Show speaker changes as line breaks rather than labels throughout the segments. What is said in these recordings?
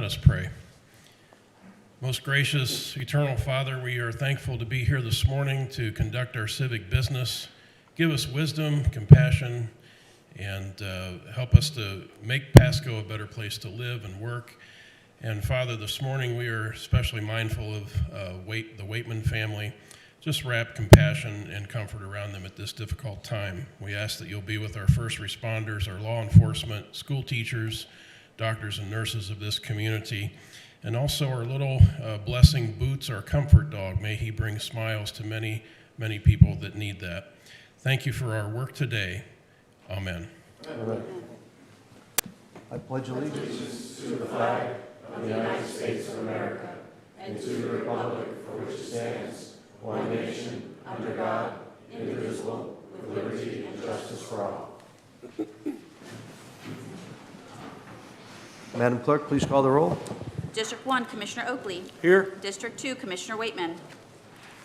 us pray. Most gracious, eternal Father, we are thankful to be here this morning to conduct our civic business. Give us wisdom, compassion, and help us to make Pasco a better place to live and work. And Father, this morning we are especially mindful of the Waitman family. Just wrap compassion and comfort around them at this difficult time. We ask that you'll be with our first responders, our law enforcement, school teachers, doctors and nurses of this community, and also our little blessing Boots, our comfort dog. May he bring smiles to many, many people that need that. Thank you for our work today. Amen.
Amen. I pledge allegiance to the flag of the United States of America and to the republic for which it stands, one nation, under God, indivisible, with liberty and justice for all. Madam Clerk, please call the roll.
District 1, Commissioner Oakley.
Here.
District 2, Commissioner Waitman.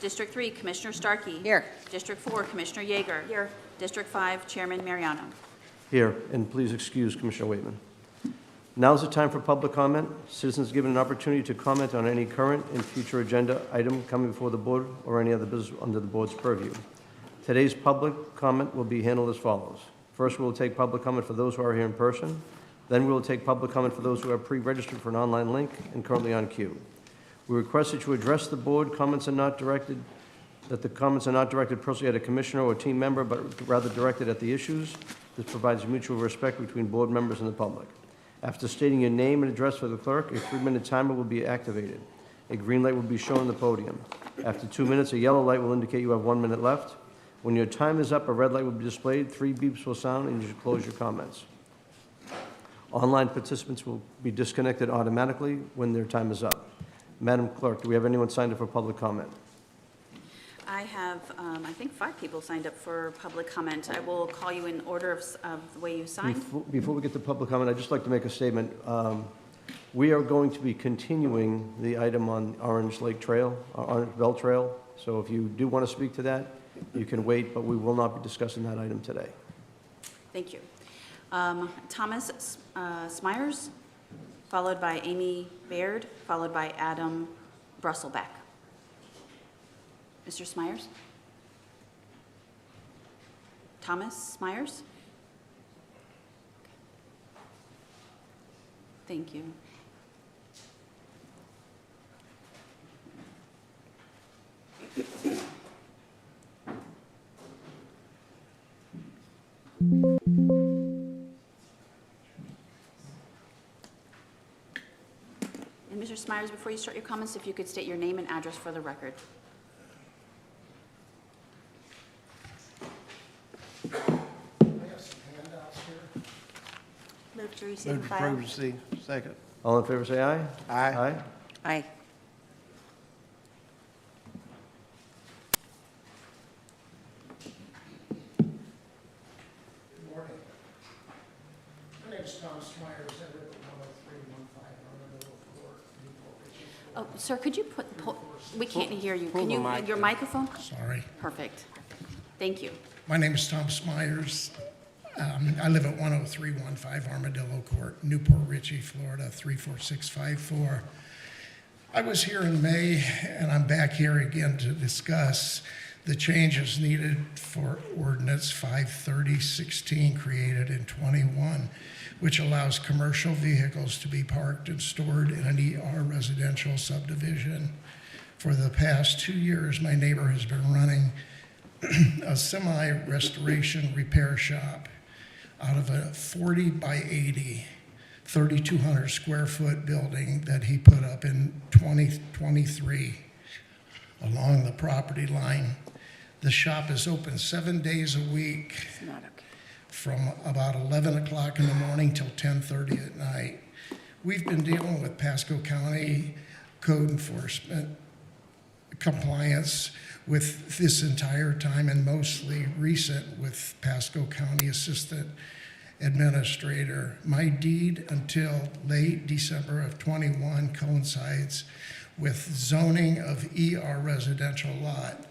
District 3, Commissioner Starkey.
Here.
District 4, Commissioner Yeager. Here. District 5, Chairman Mariano.
Here, and please excuse Commissioner Waitman. Now is the time for public comment. Citizens given an opportunity to comment on any current and future agenda item coming before the board or any other business under the board's purview. Today's public comment will be handled as follows. First, we will take public comment for those who are here in person. Then we will take public comment for those who are pre-registered for an online link and currently on queue. We request that you address the board. The comments are not directed personally at a commissioner or team member, but rather directed at the issues. This provides mutual respect between board members and the public. After stating your name and address for the clerk, a 3-minute timer will be activated. A green light will be shown on the podium. After 2 minutes, a yellow light will indicate you have 1 minute left. When your time is up, a red light will be displayed, 3 beeps will sound, and you should close your comments. Online participants will be disconnected automatically when their time is up. Madam Clerk, do we have anyone signed up for public comment?
I have, I think 5 people signed up for public comment. I will call you in order of the way you signed.
Before we get to public comment, I'd just like to make a statement. We are going to be continuing the item on Orange Lake Trail, Orange Bell Trail. So if you do want to speak to that, you can wait, but we will not be discussing that item today.
Thank you. Thomas Smyers, followed by Amy Baird, followed by Adam Brusselbeck. Mr. Smyers? Thomas Smyers? Thank you. And Mr. Smyers, before you start your comments, if you could state your name and address for the record.
Move to receive and
Move to
file.
approve, receive. Second.
All in favor, say aye.
Aye.
Aye.
Good morning. My name is Thomas Myers. I live at 10315 Armadillo Court, Newport Richey.
Oh, sir, could you we can't hear you.
Pull
Can
the
you,
mic
your
in.
microphone?
Sorry.
Perfect. Thank you.
My name is Thomas Myers. I live at 10315 Armadillo Court, Newport Richey, Florida, 34654. I was here in May, and I'm back here again to discuss the changes needed for Ordinance 53016 created in 21, which allows commercial vehicles to be parked and stored in an ER residential subdivision. For the past 2 years, my neighbor has been running a semi-restoration repair shop out of a 40 by 80, 3,200 square foot building that he put up in 2023 along the property line. The shop is open 7 days a week
Not okay.
from about 11 o'clock in the morning till 10:30 at night. We've been dealing with Pasco County code enforcement compliance with this entire time, and mostly recent with Pasco County Assistant Administrator. My deed until late December of 21 coincides with zoning of ER residential lot.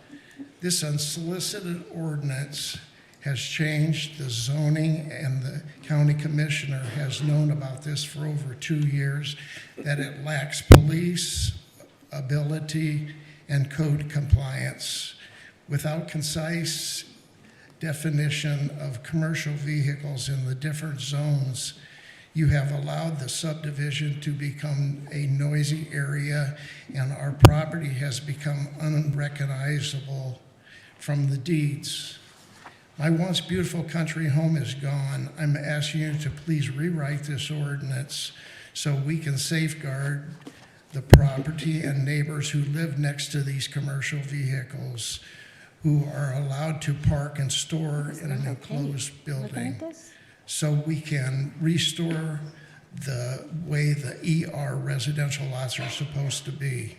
This unsolicited ordinance has changed the zoning, and the county commissioner has known about this for over 2 years, that it lacks police ability and code compliance. Without concise definition of commercial vehicles in the different zones, you have allowed the subdivision to become a noisy area, and our property has become unrecognizable from the deeds. My once beautiful country home is gone. I'm asking you to please rewrite this ordinance so we can safeguard the property and neighbors who live next to these commercial vehicles, who are allowed to park and store in an enclosed building, so we can restore the way the ER residential lots are supposed to be.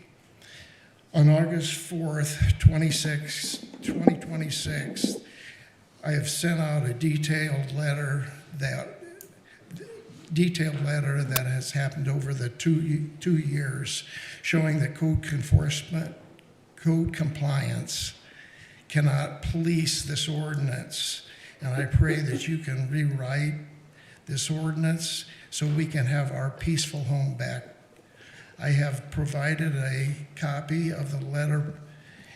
On August 4th, 2026, I have sent out a detailed letter that has happened over the two years, showing that code compliance cannot police this ordinance. And I pray that you can rewrite this ordinance so we can have our peaceful home back. I have provided a copy of the letter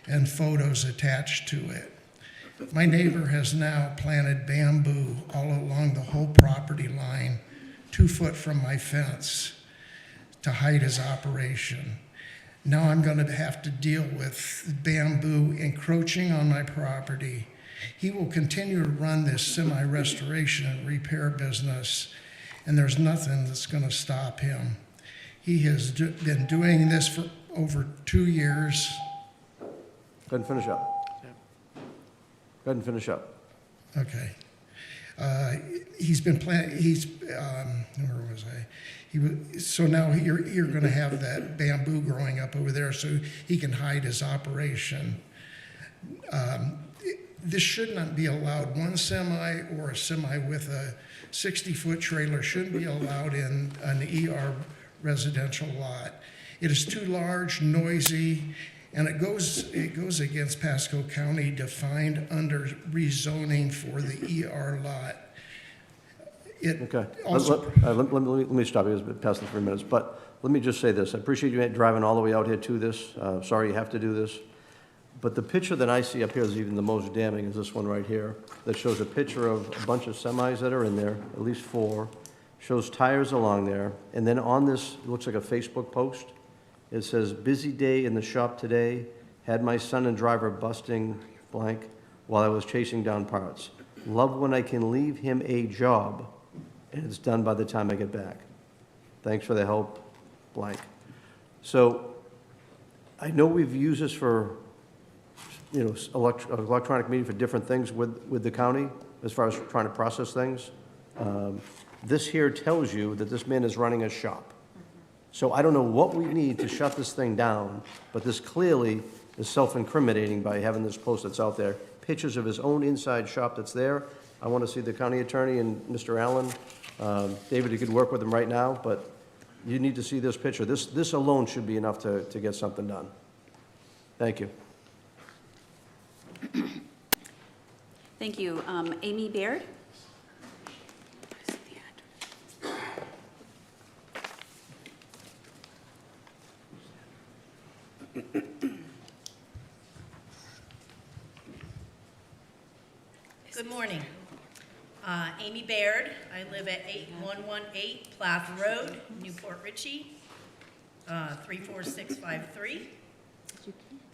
and photos attached to it. My neighbor has now planted bamboo all along the whole property line, 2 foot from my fence, to hide his operation. Now I'm going to have to deal with bamboo encroaching on my property. He will continue to run this semi-restoration and repair business, and there's nothing that's going to stop him. He has been doing this for over 2 years.
Go ahead and finish up. Go ahead and finish up.
Okay. He's been where was I? So now you're going to have that bamboo growing up over there so he can hide his operation. This should not be allowed. One semi or a semi with a 60-foot trailer shouldn't be allowed in an ER residential lot. It is too large, noisy, and it goes against Pasco County defined under rezoning for the ER lot.
Okay.
Also,
Let me stop you. It's past the 3 minutes. But let me just say this. I appreciate you driving all the way out here to this. Sorry you have to do this. But the picture that I see up here is even the most damning, is this one right here, that shows a picture of a bunch of semis that are in there, at least 4, shows tires along there. And then on this, it looks like a Facebook post. It says, busy day in the shop today, had my son and driver busting blank while I was chasing down parts. Love when I can leave him a job and it's done by the time I get back. Thanks for the help, blank. So I know we've used this for, electronic meeting for different things with the county as far as trying to process things. This here tells you that this man is running a shop. So I don't know what we need to shut this thing down, but this clearly is self-incriminating by having this post that's out there. Pictures of his own inside shop that's there. I want to see the county attorney and Mr. Allen. David, you could work with him right now, but you need to see this picture. This alone should be enough to get something done. Thank you.
Thank you. Amy Baird?
Good morning. Amy Baird. I live at 8118 Plath Road, Newport Richey, 34653.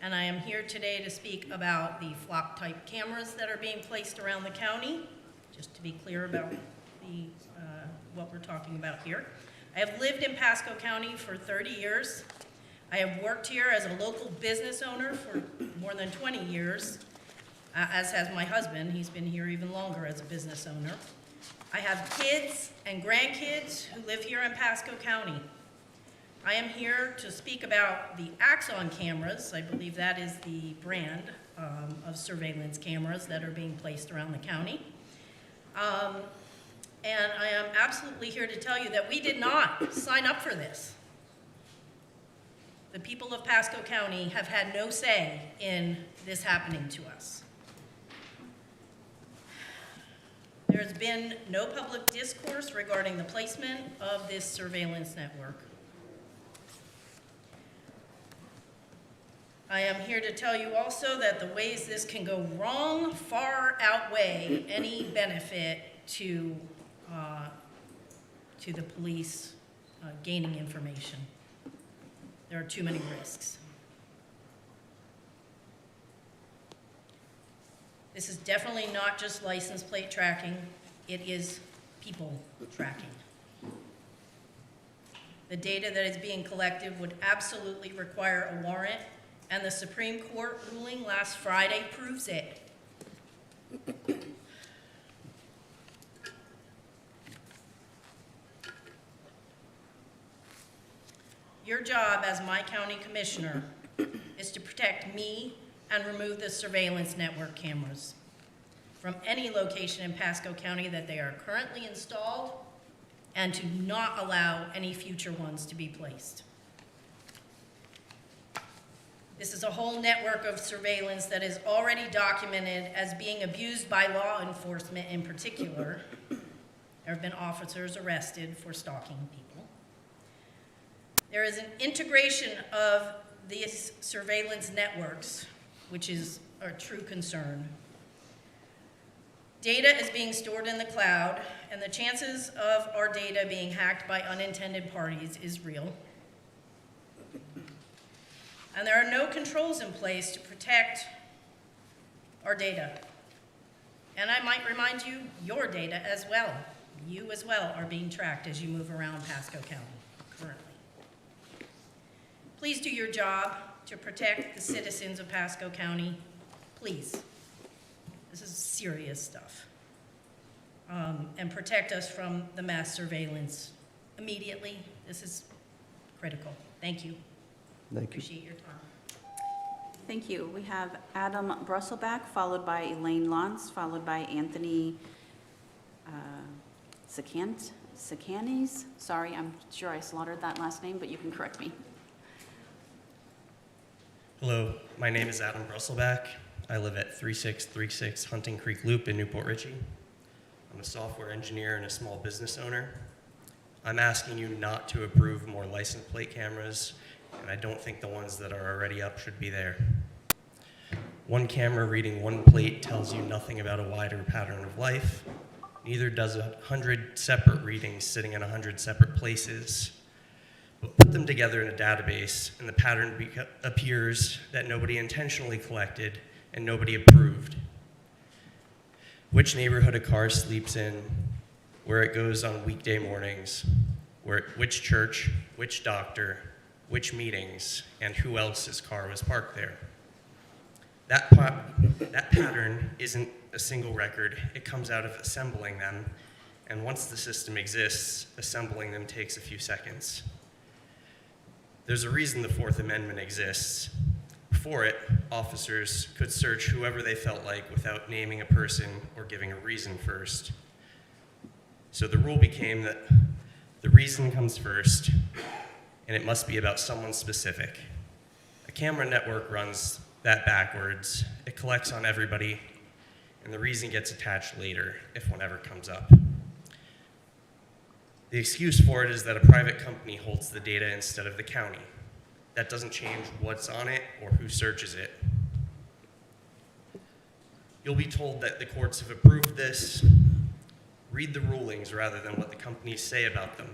And I am here today to speak about the flock-type cameras that are being placed around the county, just to be clear about what we're talking about here. I have lived in Pasco County for 30 years. I have worked here as a local business owner for more than 20 years, as has my husband. He's been here even longer as a business owner. I have kids and grandkids who live here in Pasco County. I am here to speak about the Axon cameras. I believe that is the brand of surveillance cameras that are being placed around the county. And I am absolutely here to tell you that we did not sign up for this. The people of Pasco County have had no say in this happening to us. There's been no public discourse regarding the placement of this surveillance network. I am here to tell you also that the ways this can go wrong far outweigh any benefit to the police gaining information. There are too many risks. This is definitely not just license plate tracking, it is people tracking. The data that is being collected would absolutely require a warrant, and the Supreme Court ruling last Friday proves it. Your job as my county commissioner is to protect me and remove the surveillance network cameras from any location in Pasco County that they are currently installed, and to not allow any future ones to be placed. This is a whole network of surveillance that is already documented as being abused by law enforcement in particular. There have been officers arrested for stalking people. There is an integration of these surveillance networks, which is a true concern. Data is being stored in the cloud, and the chances of our data being hacked by unintended parties is real. And there are no controls in place to protect our data. And I might remind you, your data as well. You as well are being tracked as you move around Pasco County currently. Please do your job to protect the citizens of Pasco County. Please. This is serious stuff. And protect us from the mass surveillance immediately. This is critical. Thank you.
Thank you.
Appreciate your time.
Thank you. We have Adam Brusselback, followed by Elaine Lantz, followed by Anthony Sakanis. Sorry, I'm sure I slaughtered that last name, but you can correct me.
Hello, my name is Adam Brusselback. I live at 3636 Hunting Creek Loop in Newport Richey. I'm a software engineer and a small business owner. I'm asking you not to approve more license plate cameras, and I don't think the ones that are already up should be there. One camera reading one plate tells you nothing about a wider pattern of life. Neither does 100 separate readings sitting in 100 separate places. But put them together in a database, and the pattern appears that nobody intentionally collected and nobody approved. Which neighborhood a car sleeps in, where it goes on weekday mornings, which church, which doctor, which meetings, and who else's car was parked there. That pattern isn't a single record. It comes out of assembling them, and once the system exists, assembling them takes a few seconds. There's a reason the Fourth Amendment exists. Before it, officers could search whoever they felt like without naming a person or giving a reason first. So the rule became that the reason comes first, and it must be about someone specific. A camera network runs that backwards. It collects on everybody, and the reason gets attached later, if one ever comes up. The excuse for it is that a private company holds the data instead of the county. That doesn't change what's on it or who searches it. You'll be told that the courts have approved this. Read the rulings rather than what the companies say about them.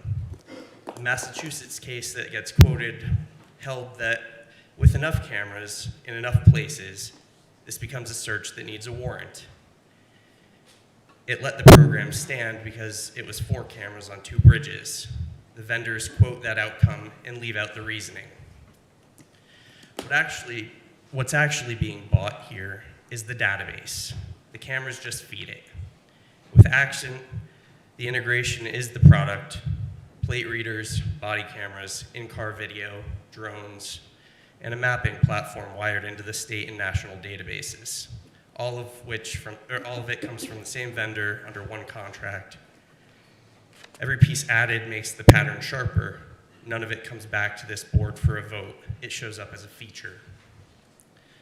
The Massachusetts case that gets quoted held that with enough cameras in enough places, this becomes a search that needs a warrant. It let the program stand because it was 4 cameras on 2 bridges. The vendors quote that outcome and leave out the reasoning. What's actually being bought here is the database. The cameras just feed it. With Action, the integration is the product: plate readers, body cameras, in-car video, drones, and a mapping platform wired into the state and national databases. All of it comes from the same vendor under one contract. Every piece added makes the pattern sharper. None of it comes back to this board for a vote. It shows up as a feature.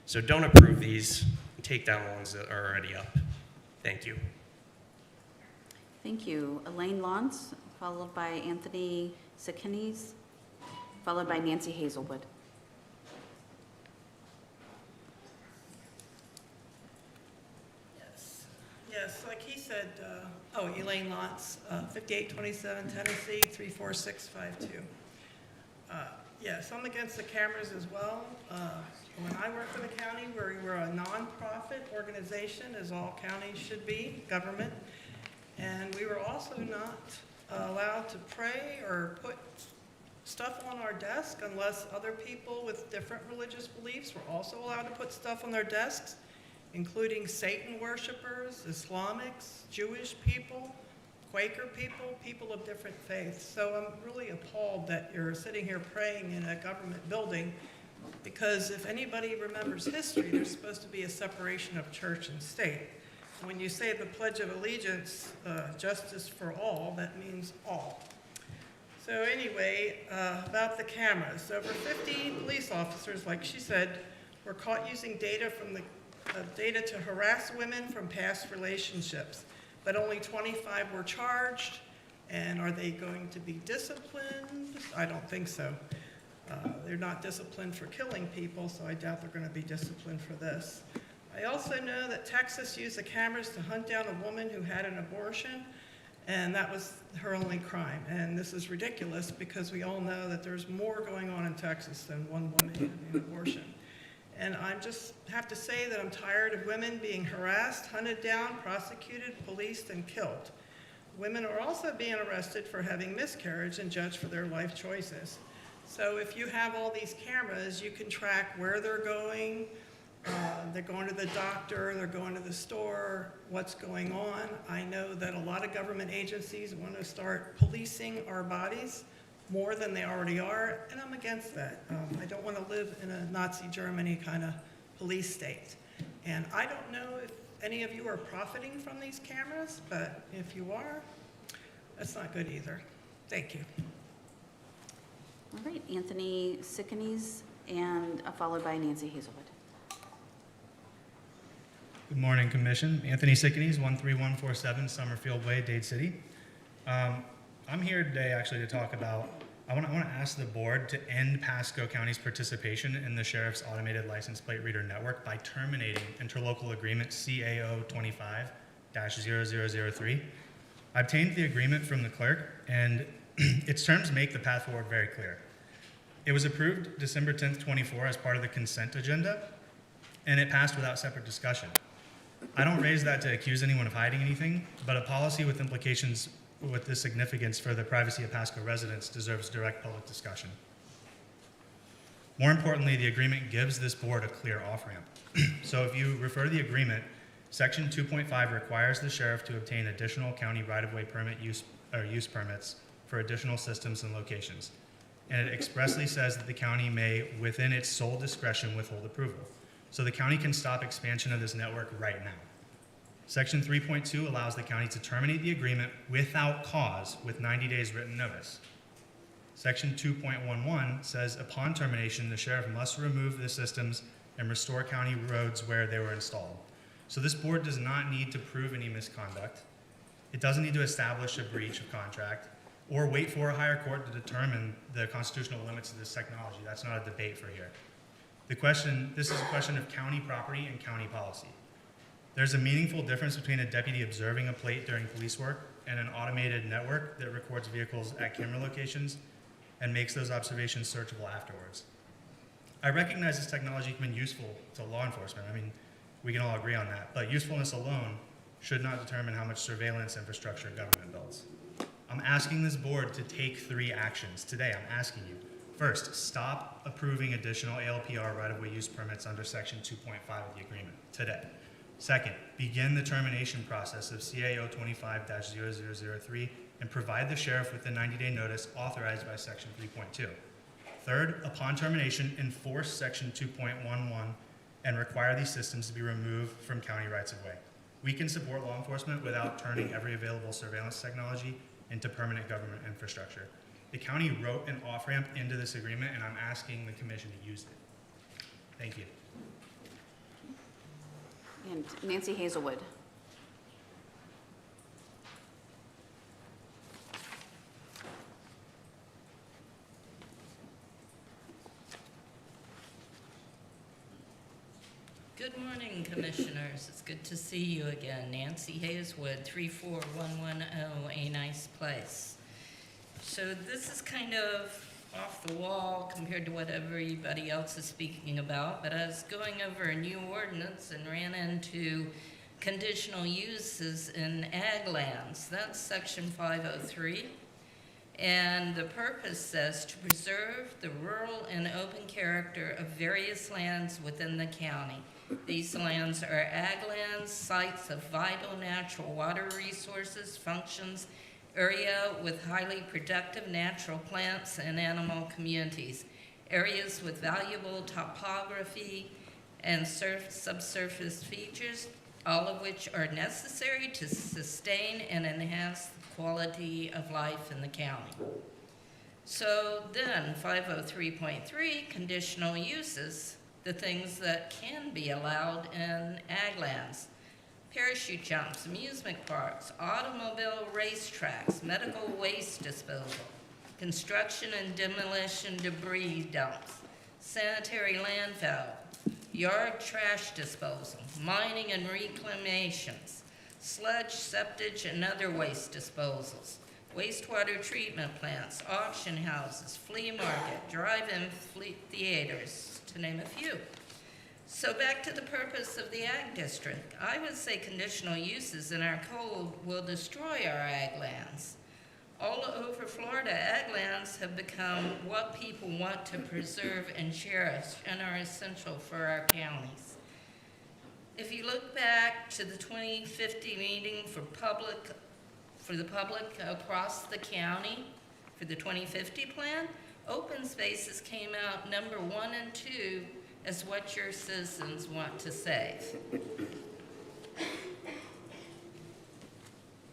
So don't approve these and take down the ones that are already up. Thank you.
Thank you. Elaine Lawns, followed by Anthony Sikines, followed by Nancy Hazelwood.
Yes, like he said, Elaine Lotz, 5827 Tennessee, 34652. Yes, I'm against the cameras as well. When I worked for the county, we were a nonprofit organization, as all counties should be, government, and we were also not allowed to pray or put stuff on our desk unless other people with different religious beliefs were also allowed to put stuff on their desks, including Satan worshipers, Islamics, Jewish people, Quaker people, people of different faiths. So I'm really appalled that you're sitting here praying in a government building, because if anybody remembers history, there's supposed to be a separation of church and state. When you say the Pledge of Allegiance, justice for all, that means all. So anyway, about the cameras. Over 50 police officers, like she said, were caught using data from the data to harass women from past relationships, but only 25 were charged. And are they going to be disciplined? I don't think so. They're not disciplined for killing people, so I doubt they're going to be disciplined for this. I also know that Texas used the cameras to hunt down a woman who had an abortion, and that was her only crime. And this is ridiculous because we all know that there's more going on in Texas than one woman having an abortion. And I just have to say that I'm tired of women being harassed, hunted down, prosecuted, policed, and killed. Women are also being arrested for having miscarriage and judged for their life choices. So if you have all these cameras, you can track where they're going to the doctor, they're going to the store, what's going on. I know that a lot of government agencies want to start policing our bodies more than they already are, and I'm against that. I don't want to live in a Nazi Germany kind of police state. And I don't know if any of you are profiting from these cameras, but if you are, that's not good either. Thank you.
All right, Anthony Sikines, and followed by Nancy Hazelwood.
Good morning, Commission. Anthony Sikines, 13147 Summerfield Way, Dade City. I'm here today actually to talk about, I want to ask the board to end Pasco County's participation in the Sheriff's Automated License Plate Reader Network by terminating interlocal agreement CAO 25-0003. I obtained the agreement from the clerk, and its terms make the path forward very clear. It was approved December 10th, 24 as part of the consent agenda, and it passed without separate discussion. I don't raise that to accuse anyone of hiding anything, but a policy with implications with this significance for the privacy of Pasco residents deserves direct public discussion. More importantly, the agreement gives this board a clear off-ramp. So if you refer to the agreement, Section 2.5 requires the sheriff to obtain additional county right-of-way permit use permits for additional systems and locations. And it expressly says that the county may, within its sole discretion, withhold approval. So the county can stop expansion of this network right now. Section 3.2 allows the county to terminate the agreement without cause with 90 days written notice. Section 2.11 says upon termination, the sheriff must remove the systems and restore county roads where they were installed. So this board does not need to prove any misconduct. It doesn't need to establish a breach of contract or wait for a higher court to determine the constitutional limits of this technology. That's not a debate for here. This is a question of county property and county policy. There's a meaningful difference between a deputy observing a plate during police work and an automated network that records vehicles at camera locations and makes those observations searchable afterwards. I recognize this technology can be useful to law enforcement. I mean, we can all agree on that, but usefulness alone should not determine how much surveillance infrastructure government builds. I'm asking this board to take 3 actions today. I'm asking you. First, stop approving additional ALPR right-of-way use permits under Section 2.5 of the agreement today. Second, begin the termination process of CAO 25-0003 and provide the sheriff with the 90-day notice authorized by Section 3.2. Third, upon termination, enforce Section 2.11 and require these systems to be removed from county rights-of-way. We can support law enforcement without turning every available surveillance technology into permanent government infrastructure. The county wrote an off-ramp into this agreement, and I'm asking the commission to use it. Thank you.
And Nancy Hazelwood.
Good morning, Commissioners. It's good to see you again. Nancy Hayeswood, 34110 A Nice Place. So this is kind of off the wall compared to what everybody else is speaking about, but I was going over a new ordinance and ran into conditional uses in ag lands. That's section 503. And the purpose says to preserve the rural and open character of various lands within the county. These lands are ag lands, sites of vital natural water resources, functions, area with highly productive natural plants and animal communities, areas with valuable topography and subsurface features, all of which are necessary to sustain and enhance the quality of life in the county. So then 503.3, conditional uses, the things that can be allowed in ag lands. Parachute jumps, amusement parks, automobile racetracks, medical waste disposal, construction and demolition debris dumps, sanitary landfill, yard trash disposal, mining and reclamations, sludge, septic, and other waste disposals, wastewater treatment plants, auction houses, flea market, drive-in theaters, to name a few. So back to the purpose of the ag district. I would say conditional uses in our code will destroy our ag lands. All over Florida, ag lands have become what people want to preserve and cherish and are essential for our counties. If you look back to the 2050 meeting for the public across the county, for the 2050 plan, open spaces came out number 1 and 2 as what your citizens want to save.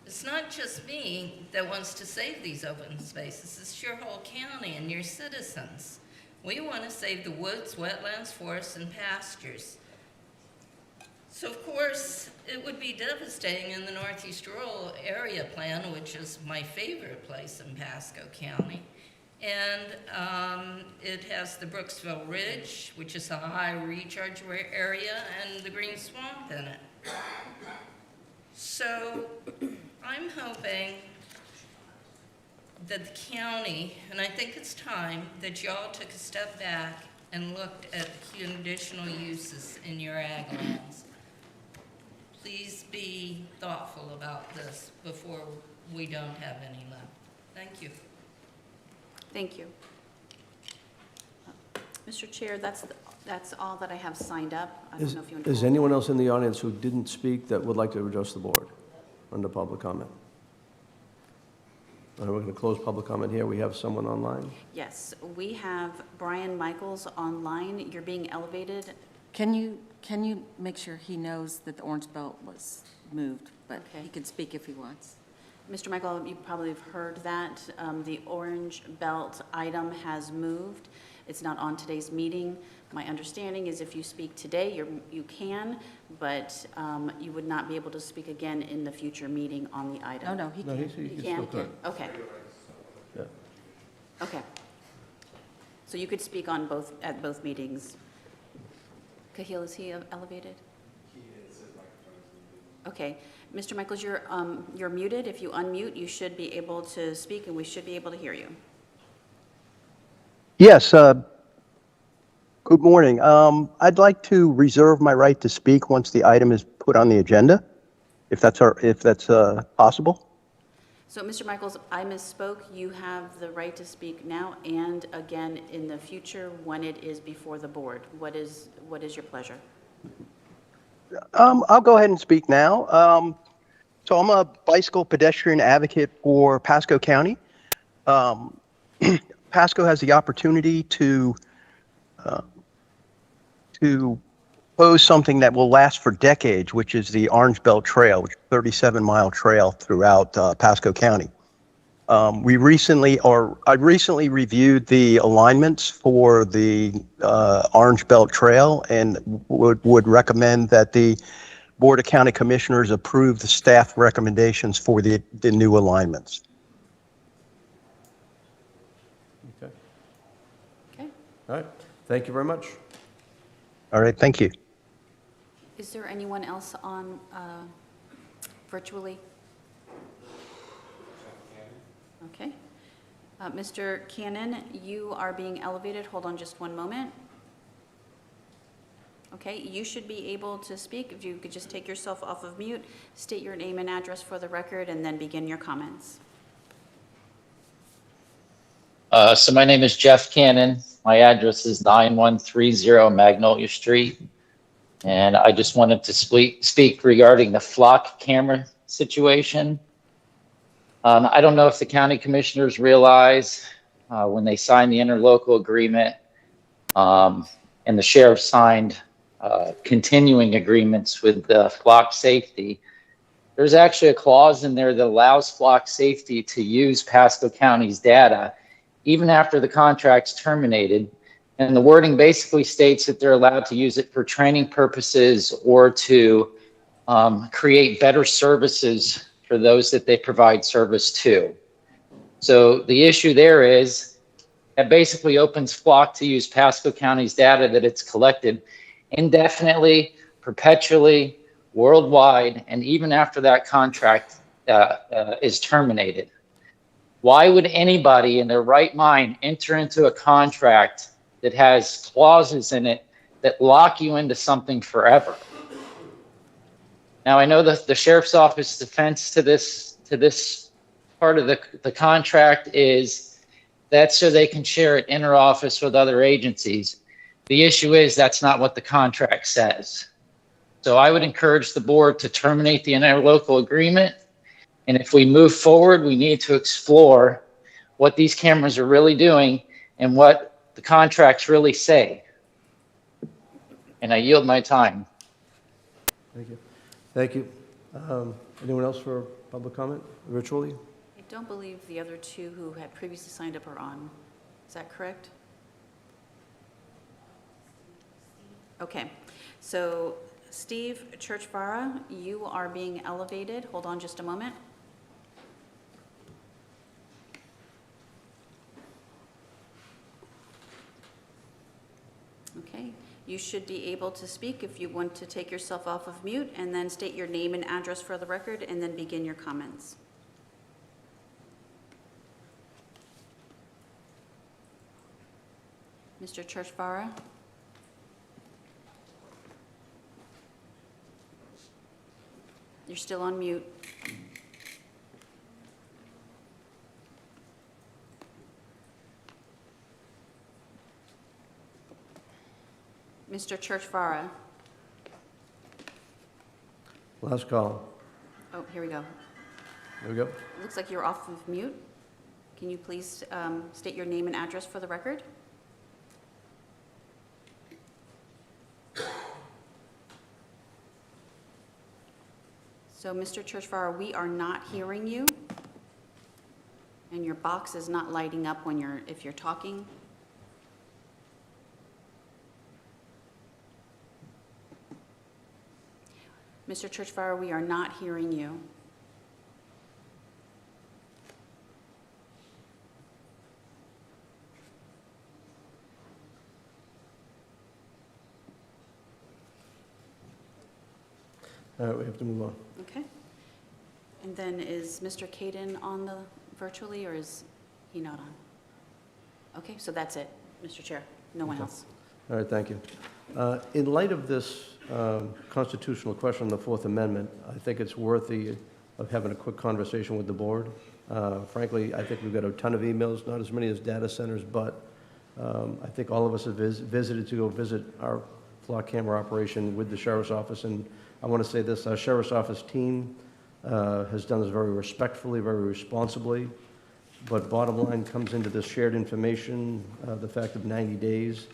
It's not just me that wants to save these open spaces, it's your whole county and your citizens. We want to save the woods, wetlands, forests, and pastures. So of course, it would be devastating in the Northeast Rural Area Plan, which is my favorite place in Pasco County. And it has the Brooksville Ridge, which is a high recharge area, and the Green Swamp in it. So I'm hoping that the county, and I think it's time, that y'all took a step back and looked at the conditional uses in your ag lands. Please be thoughtful about this before we don't have any left. Thank you.
Thank you. Mr. Chair, that's all that I have signed up. I don't know if you want to.
Is anyone else in the audience who didn't speak that would like to address the board under public comment? All right, we're going to close public comment here. We have someone online.
Yes, we have Brian Michaels online. You're being elevated.
Can you make sure he knows that the orange belt was moved, but
Okay.
he can speak if he wants.
Mr. Michael, you probably have heard that. The orange belt item has moved. It's not on today's meeting. My understanding is if you speak today, you can, but you would not be able to speak again in the future meeting on the item.
No, he
No,
can.
he
You
still
can?
could.
Okay,
Yeah.
okay. So you could speak on at both meetings. Cahill, is he elevated? He is. Okay. Mr. Michaels, you're muted. If you unmute, you should be able to speak, and we should be able to hear you.
Yes, good morning. I'd like to reserve my right to speak once the item is put on the agenda, if that's possible.
So, Mr. Michaels, I misspoke. You have the right to speak now and again in the future when it is before the board. What is your pleasure?
I'll go ahead and speak now. So I'm a bicycle pedestrian advocate for Pasco County. Pasco has the opportunity to pose something that will last for decades, which is the Orange Belt Trail, which is a 37-mile trail throughout Pasco County. I recently reviewed the alignments for the Orange Belt Trail and would recommend that the Board of County Commissioners approve the staff recommendations for the new alignments.
Okay.
Okay.
All right. Thank you very much.
All right, thank you.
Is there anyone else on virtually? Okay. Mr. Cannon, you are being elevated. Hold on just one moment. Okay, you should be able to speak. If you could just take yourself off of mute, state your name and address for the record, and then begin your comments.
So my name is Jeff Cannon. My address is 9130 Magnolia Street. And I just wanted to speak regarding the flock camera situation. I don't know if the county commissioners realize when they signed the interlocal agreement and the sheriff signed continuing agreements with flock safety, there's actually a clause in there that allows flock safety to use Pasco County's data even after the contract's terminated. And the wording basically states that they're allowed to use it for training purposes or to create better services for those that they provide service to. So the issue there is that basically opens Flock to use Pasco County's data that it's collected indefinitely, perpetually, worldwide, and even after that contract is terminated. Why would anybody in their right mind enter into a contract that has clauses in it that lock you into something forever? Now, I know that the sheriff's office defense to this part of the contract is that's so they can share it inter-office with other agencies. The issue is that's not what the contract says. So I would encourage the board to terminate the interlocal agreement. And if we move forward, we need to explore what these cameras are really doing and what the contracts really say. And I yield my time.
Thank you. Thank you. Anyone else for public comment virtually?
I don't believe the other two who had previously signed up are on. Is that correct? Okay. So Steve Churchvara, you are being elevated. Hold on just a moment. Okay, you should be able to speak if you want to take yourself off of mute and then state your name and address for the record and then begin your comments. Mr. Churchvara? You're still on mute. Mr. Churchvara?
Last call.
Oh, here we go.
There we go.
It looks like you're off of mute. Can you please state your name and address for the record? So, Mr. Churchvara, we are not hearing you, and your box is not lighting up when if you're talking. Mr. Churchvara, we are not hearing you.
All right, we have to move on.
Okay. And then is Mr. Caden on the virtually, or is he not on? Okay, so that's it, Mr. Chair. No one else.
All right, thank you. In light of this constitutional question on the Fourth Amendment, I think it's worthy of having a quick conversation with the board. Frankly, I think we've got a ton of emails, not as many as data centers, but I think all of us have visited to go visit our flock camera operation with the sheriff's office. And I want to say this, our sheriff's office team has done this very respectfully, very responsibly. But bottom line comes into this shared information, the fact of 90 days.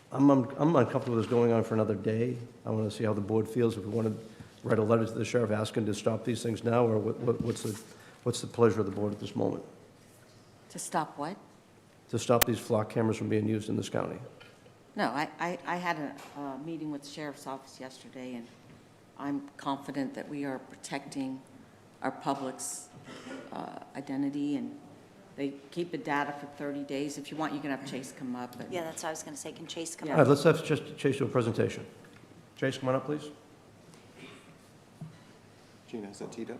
I'm uncomfortable with this going on for another day. I want to see how the board feels, if we want to write a letter to the sheriff asking to stop these things now, or what's the pleasure of the board at this moment?
To stop what?
To stop these flock cameras from being used in this county.
No, I had a meeting with the sheriff's office yesterday, and I'm confident that we are protecting our public's identity, and they keep the data for 30 days. If you want, you can have Chase come up.
Yeah, that's what I was going to say. Can Chase come
Yeah.
All right, let's have Chase do a presentation. Chase, come on up, please.
Gina, is that teed up?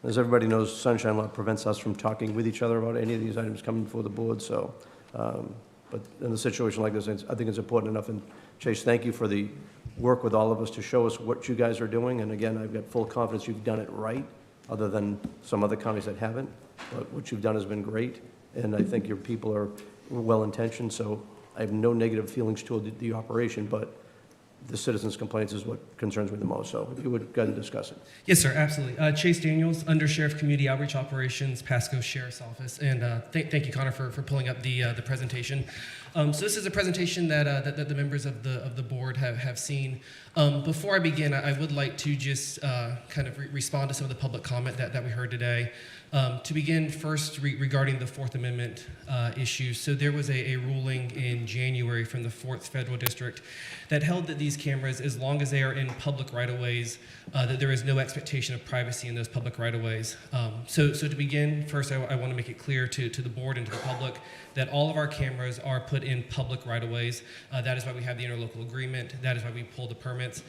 As everybody knows, sunshine law prevents us from talking with each other about any of these items coming before the board, so, but in a situation like this, I think it's important enough. And Chase, thank you for the work with all of us to show us what you guys are doing. And again, I've got full confidence you've done it right, other than some other counties that haven't. But what you've done has been great, and I think your people are well-intentioned, so I have no negative feelings toward the operation, but the citizens' complaints is what concerns me the most. So if you would go ahead and discuss it.
Yes, sir, absolutely. Chase Daniels, Under Sheriff Community Outreach Operations, Pasco Sheriff's Office. And thank you, Connor, for pulling up the presentation. So this is a presentation that the members of the board have seen. Before I begin, I would like to just kind of respond to some of the public comment that we heard today. To begin, first regarding the Fourth Amendment issue. So there was a ruling in January from the 4th Federal District that held that these cameras, as long as they are in public right-of-ways, that there is no expectation of privacy in those public right-of-ways. So to begin, first I want to make it clear to the board and to the public that all of our cameras are put in public right-of-ways. That is why we have the interlocal agreement. That is why we pull the permits.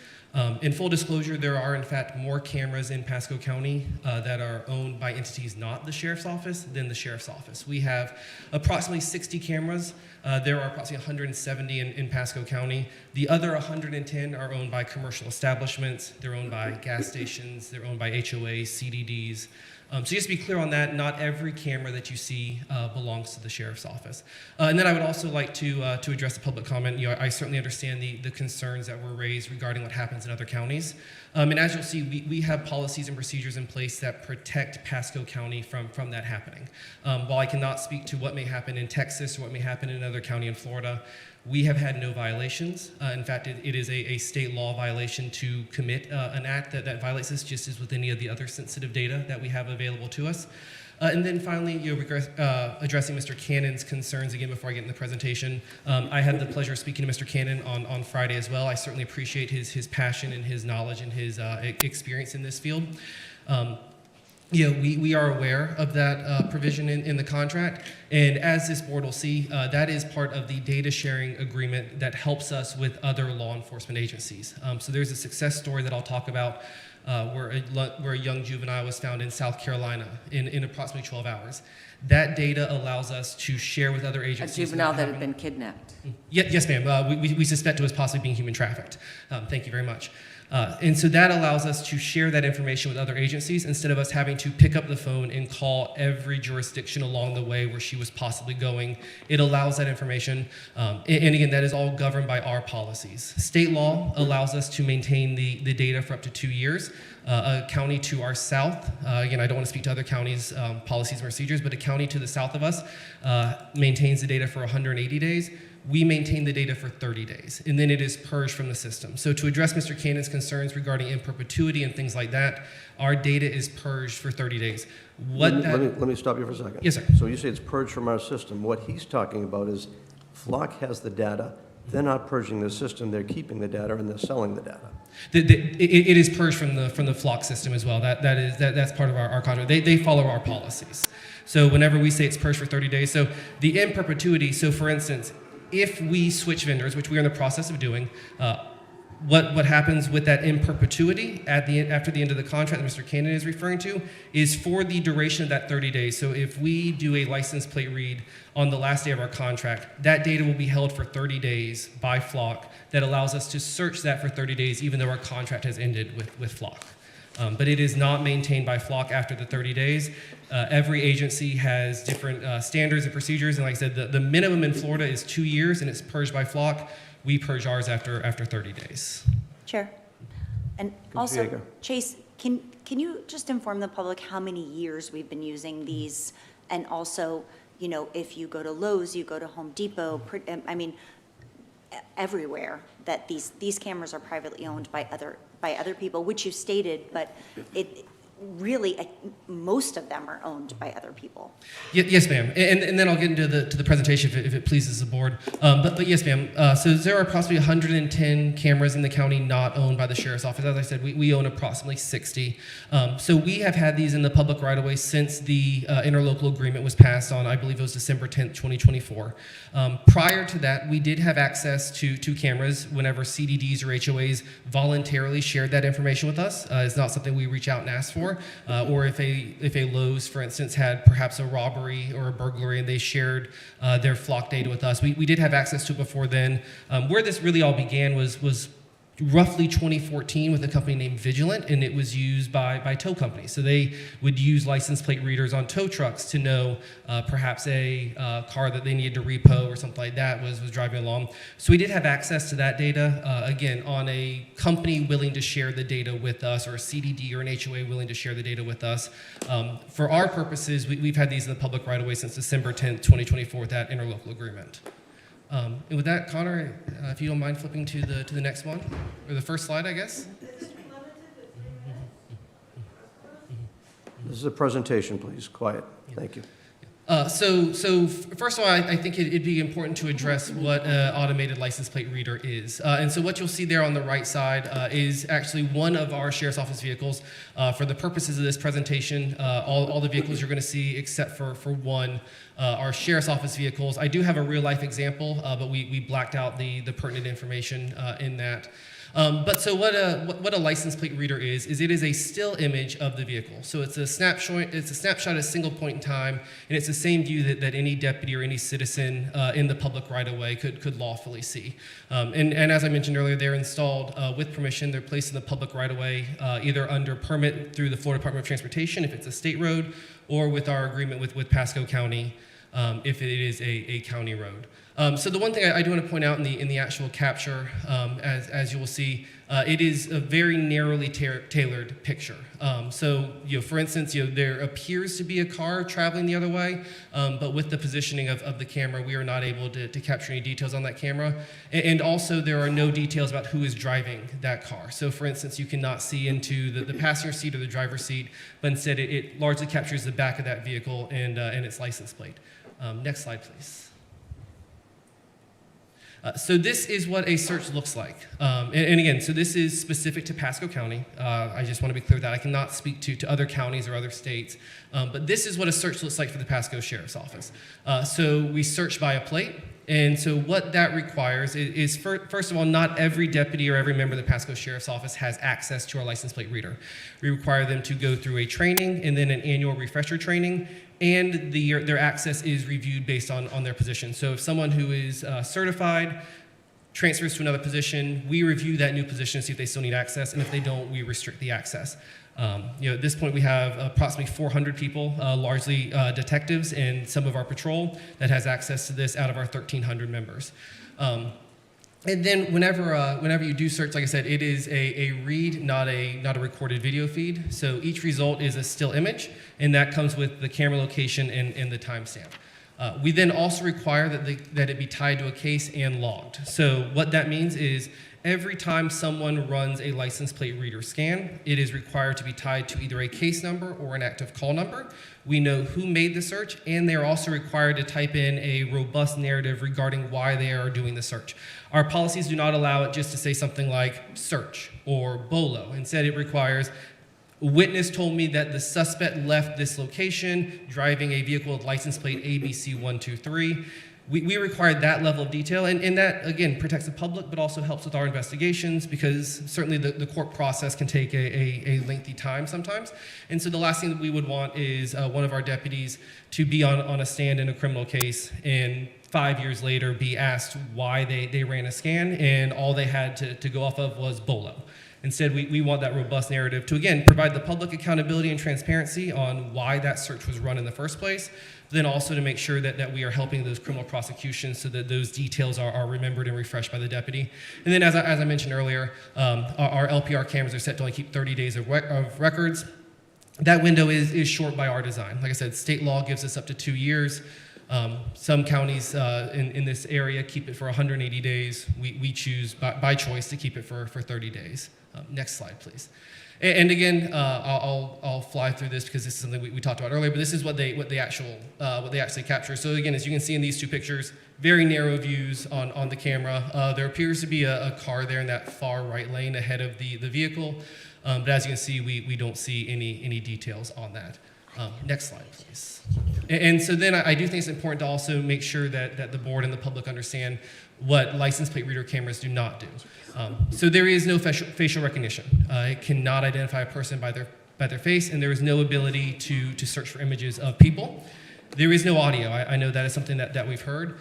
In full disclosure, there are in fact more cameras in Pasco County that are owned by entities not the Sheriff's Office than the Sheriff's Office. We have approximately 60 cameras. There are approximately 170 in Pasco County. The other 110 are owned by commercial establishments. They're owned by gas stations. They're owned by HOAs, CDDs. So just to be clear on that, not every camera that you see belongs to the Sheriff's Office. And then I would also like to address the public comment. You know, I certainly understand the concerns that were raised regarding what happens in other counties. And as you'll see, we have policies and procedures in place that protect Pasco County from that happening. While I cannot speak to what may happen in Texas or what may happen in another county in Florida, we have had no violations. In fact, it is a state law violation to commit an act that violates this, just as with any of the other sensitive data that we have available to us. And then finally, addressing Mr. Cannon's concerns again before I get into the presentation. I had the pleasure of speaking to Mr. Cannon on Friday as well. I certainly appreciate his passion and his knowledge and his experience in this field. We are aware of that provision in the contract, and as this board will see, that is part of the data sharing agreement that helps us with other law enforcement agencies. So there's a success story that I'll talk about where a young juvenile was found in South Carolina in approximately 12 hours. That data allows us to share with other agencies.
A juvenile that had been kidnapped.
Yes, ma'am. We suspect it was possibly being human trafficked. Thank you very much. And so that allows us to share that information with other agencies instead of us having to pick up the phone and call every jurisdiction along the way where she was possibly going. It allows that information. And again, that is all governed by our policies. State law allows us to maintain the data for up to 2 years. A county to our south, again, I don't want to speak to other counties' policies and procedures, but a county to the south of us maintains the data for 180 days. We maintain the data for 30 days, and then it is purged from the system. So to address Mr. Cannon's concerns regarding in perpetuity and things like that, our data is purged for 30 days.
Let me stop you for a second.
Yes, sir.
So you say it's purged from our system. What he's talking about is Flock has the data. They're not purging the system. They're keeping the data, and they're selling the data.
It is purged from the Flock system as well. That's part of our contract. They follow our policies. So whenever we say it's purged for 30 days, so the in perpetuity, so for instance, if we switch vendors, which we are in the process of doing, what happens with that in perpetuity after the end of the contract that Mr. Cannon is referring to is for the duration of that 30 days. So if we do a license plate read on the last day of our contract, that data will be held for 30 days by Flock. That allows us to search that for 30 days even though our contract has ended with Flock. But it is not maintained by Flock after the 30 days. Every agency has different standards and procedures, and like I said, the minimum in Florida is 2 years, and it's purged by Flock. We purge ours after 30 days.
Chair. And also, Chase, can you just inform the public how many years we've been using these? And also, you know, if you go to Lowe's, you go to Home Depot, I mean, everywhere, that these cameras are privately owned by other people, which you stated, but really, most of them are owned by other people.
Yes, ma'am. And then I'll get into the presentation if it pleases the board. But yes, ma'am. So there are approximately 110 cameras in the county not owned by the sheriff's office. As I said, we own approximately 60. So we have had these in the public right of way since the interlocal agreement was passed on, I believe it was December 10th, 2024. Prior to that, we did have access to cameras whenever CDDs or HOAs voluntarily shared that information with us. It's not something we reach out and ask for. Or if a Lowe's, for instance, had perhaps a robbery or a burglary and they shared their flock data with us, we did have access to it before then. Where this really all began was roughly 2014 with a company named Vigilant, and it was used by tow companies. So they would use license plate readers on tow trucks to know perhaps a car that they needed to repo or something like that was driving along. So we did have access to that data, again, on a company willing to share the data with us, or a CDD or an HOA willing to share the data with us. For our purposes, we've had these in the public right away since December 10th, 2024 with that interlocal agreement. And with that, Connor, if you don't mind flipping to the next one, or the first slide, I guess.
This is a presentation, please. Quiet. Thank you.
So first of all, I think it'd be important to address what an automated license plate reader is. And so what you'll see there on the right side is actually one of our Sheriff's Office vehicles. For the purposes of this presentation, all the vehicles you're going to see except for one are Sheriff's Office vehicles. I do have a real-life example, but we blacked out the pertinent information in that. But so what a license plate reader is it is a still image of the vehicle. So it's a snapshot at a single point in time, and it's the same view that any deputy or any citizen in the public right-of-way could lawfully see. And as I mentioned earlier, they're installed with permission. They're placed in the public right-of-way, either under permit through the Florida Department of Transportation if it's a state road, or with our agreement with Pasco County if it is a county road. So the one thing I do want to point out in the actual capture, as you will see, it is a very narrowly tailored picture. So, for instance, there appears to be a car traveling the other way, but with the positioning of the camera, we are not able to capture any details on that camera. And also, there are no details about who is driving that car. So, for instance, you cannot see into the passenger seat or the driver's seat, but instead it largely captures the back of that vehicle and its license plate. Next slide, please. So this is what a search looks like. And again, so this is specific to Pasco County. I just want to be clear that I cannot speak to other counties or other states. But this is what a search looks like for the Pasco Sheriff's Office. So we search by a plate. And so what that requires is first of all, not every deputy or every member of the Pasco Sheriff's Office has access to our license plate reader. We require them to go through a training and then an annual refresher training, and their access is reviewed based on their position. So if someone who is certified transfers to another position, we review that new position to see if they still need access, and if they don't, we restrict the access. At this point, we have approximately 400 people, largely detectives and some of our patrol, that has access to this out of our 1,300 members. And then whenever you do search, like I said, it is a read, not a recorded video feed. So each result is a still image, and that comes with the camera location and the timestamp. We then also require that it be tied to a case and logged. So what that means is every time someone runs a license plate reader scan, it is required to be tied to either a case number or an active call number. We know who made the search, and they're also required to type in a robust narrative regarding why they are doing the search. Our policies do not allow it just to say something like search or BOLO. Instead, it requires, a witness told me that the suspect left this location driving a vehicle with license plate ABC123. We require that level of detail, and that, again, protects the public, but also helps with our investigations, because certainly the court process can take a lengthy time sometimes. And so the last thing that we would want is one of our deputies to be on a stand in a criminal case and 5 years later be asked why they ran a scan, and all they had to go off of was BOLO. Instead, we want that robust narrative to, again, provide the public accountability and transparency on why that search was run in the first place, but then also to make sure that we are helping those criminal prosecutions so that those details are remembered and refreshed by the deputy. And then, as I mentioned earlier, our LPR cameras are set to only keep 30 days of records. That window is short by our design. Like I said, state law gives us up to 2 years. Some counties in this area keep it for 180 days. We choose by choice to keep it for 30 days. Next slide, please. And again, I'll fly through this because this is something we talked about earlier, but this is what they actually capture. So again, as you can see in these two pictures, very narrow views on the camera. There appears to be a car there in that far right lane ahead of the vehicle, but as you can see, we don't see any details on that. Next slide, please. And so then I do think it's important to also make sure that the board and the public understand what license plate reader cameras do not do. So there is no facial recognition. It cannot identify a person by their face, and there is no ability to search for images of people. There is no audio. I know that is something that we've heard.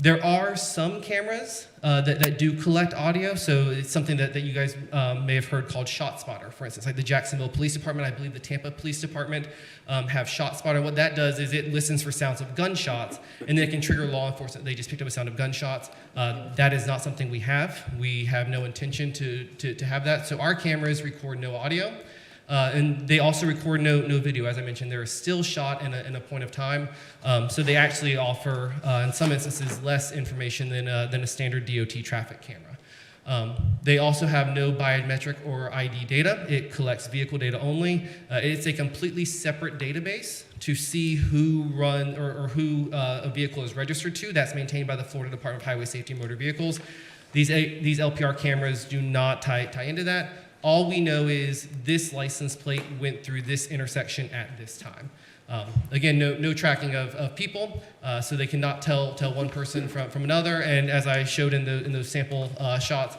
There are some cameras that do collect audio, so it's something that you guys may have heard called ShotSpotter, for instance. Like the Jacksonville Police Department, I believe the Tampa Police Department have ShotSpotter. What that does is it listens for sounds of gunshots, and then it can trigger law enforcement. They just picked up a sound of gunshots. That is not something we have. We have no intention to have that. So our cameras record no audio. And they also record no video. As I mentioned, they're a still shot in a point of time. So they actually offer, in some instances, less information than a standard DOT traffic camera. They also have no biometric or ID data. It collects vehicle data only. It's a completely separate database to see who who a vehicle is registered to. That's maintained by the Florida Department of Highway Safety and Motor Vehicles. These LPR cameras do not tie into that. All we know is this license plate went through this intersection at this time. Again, no tracking of people, so they cannot tell one person from another. And as I showed in those sample shots,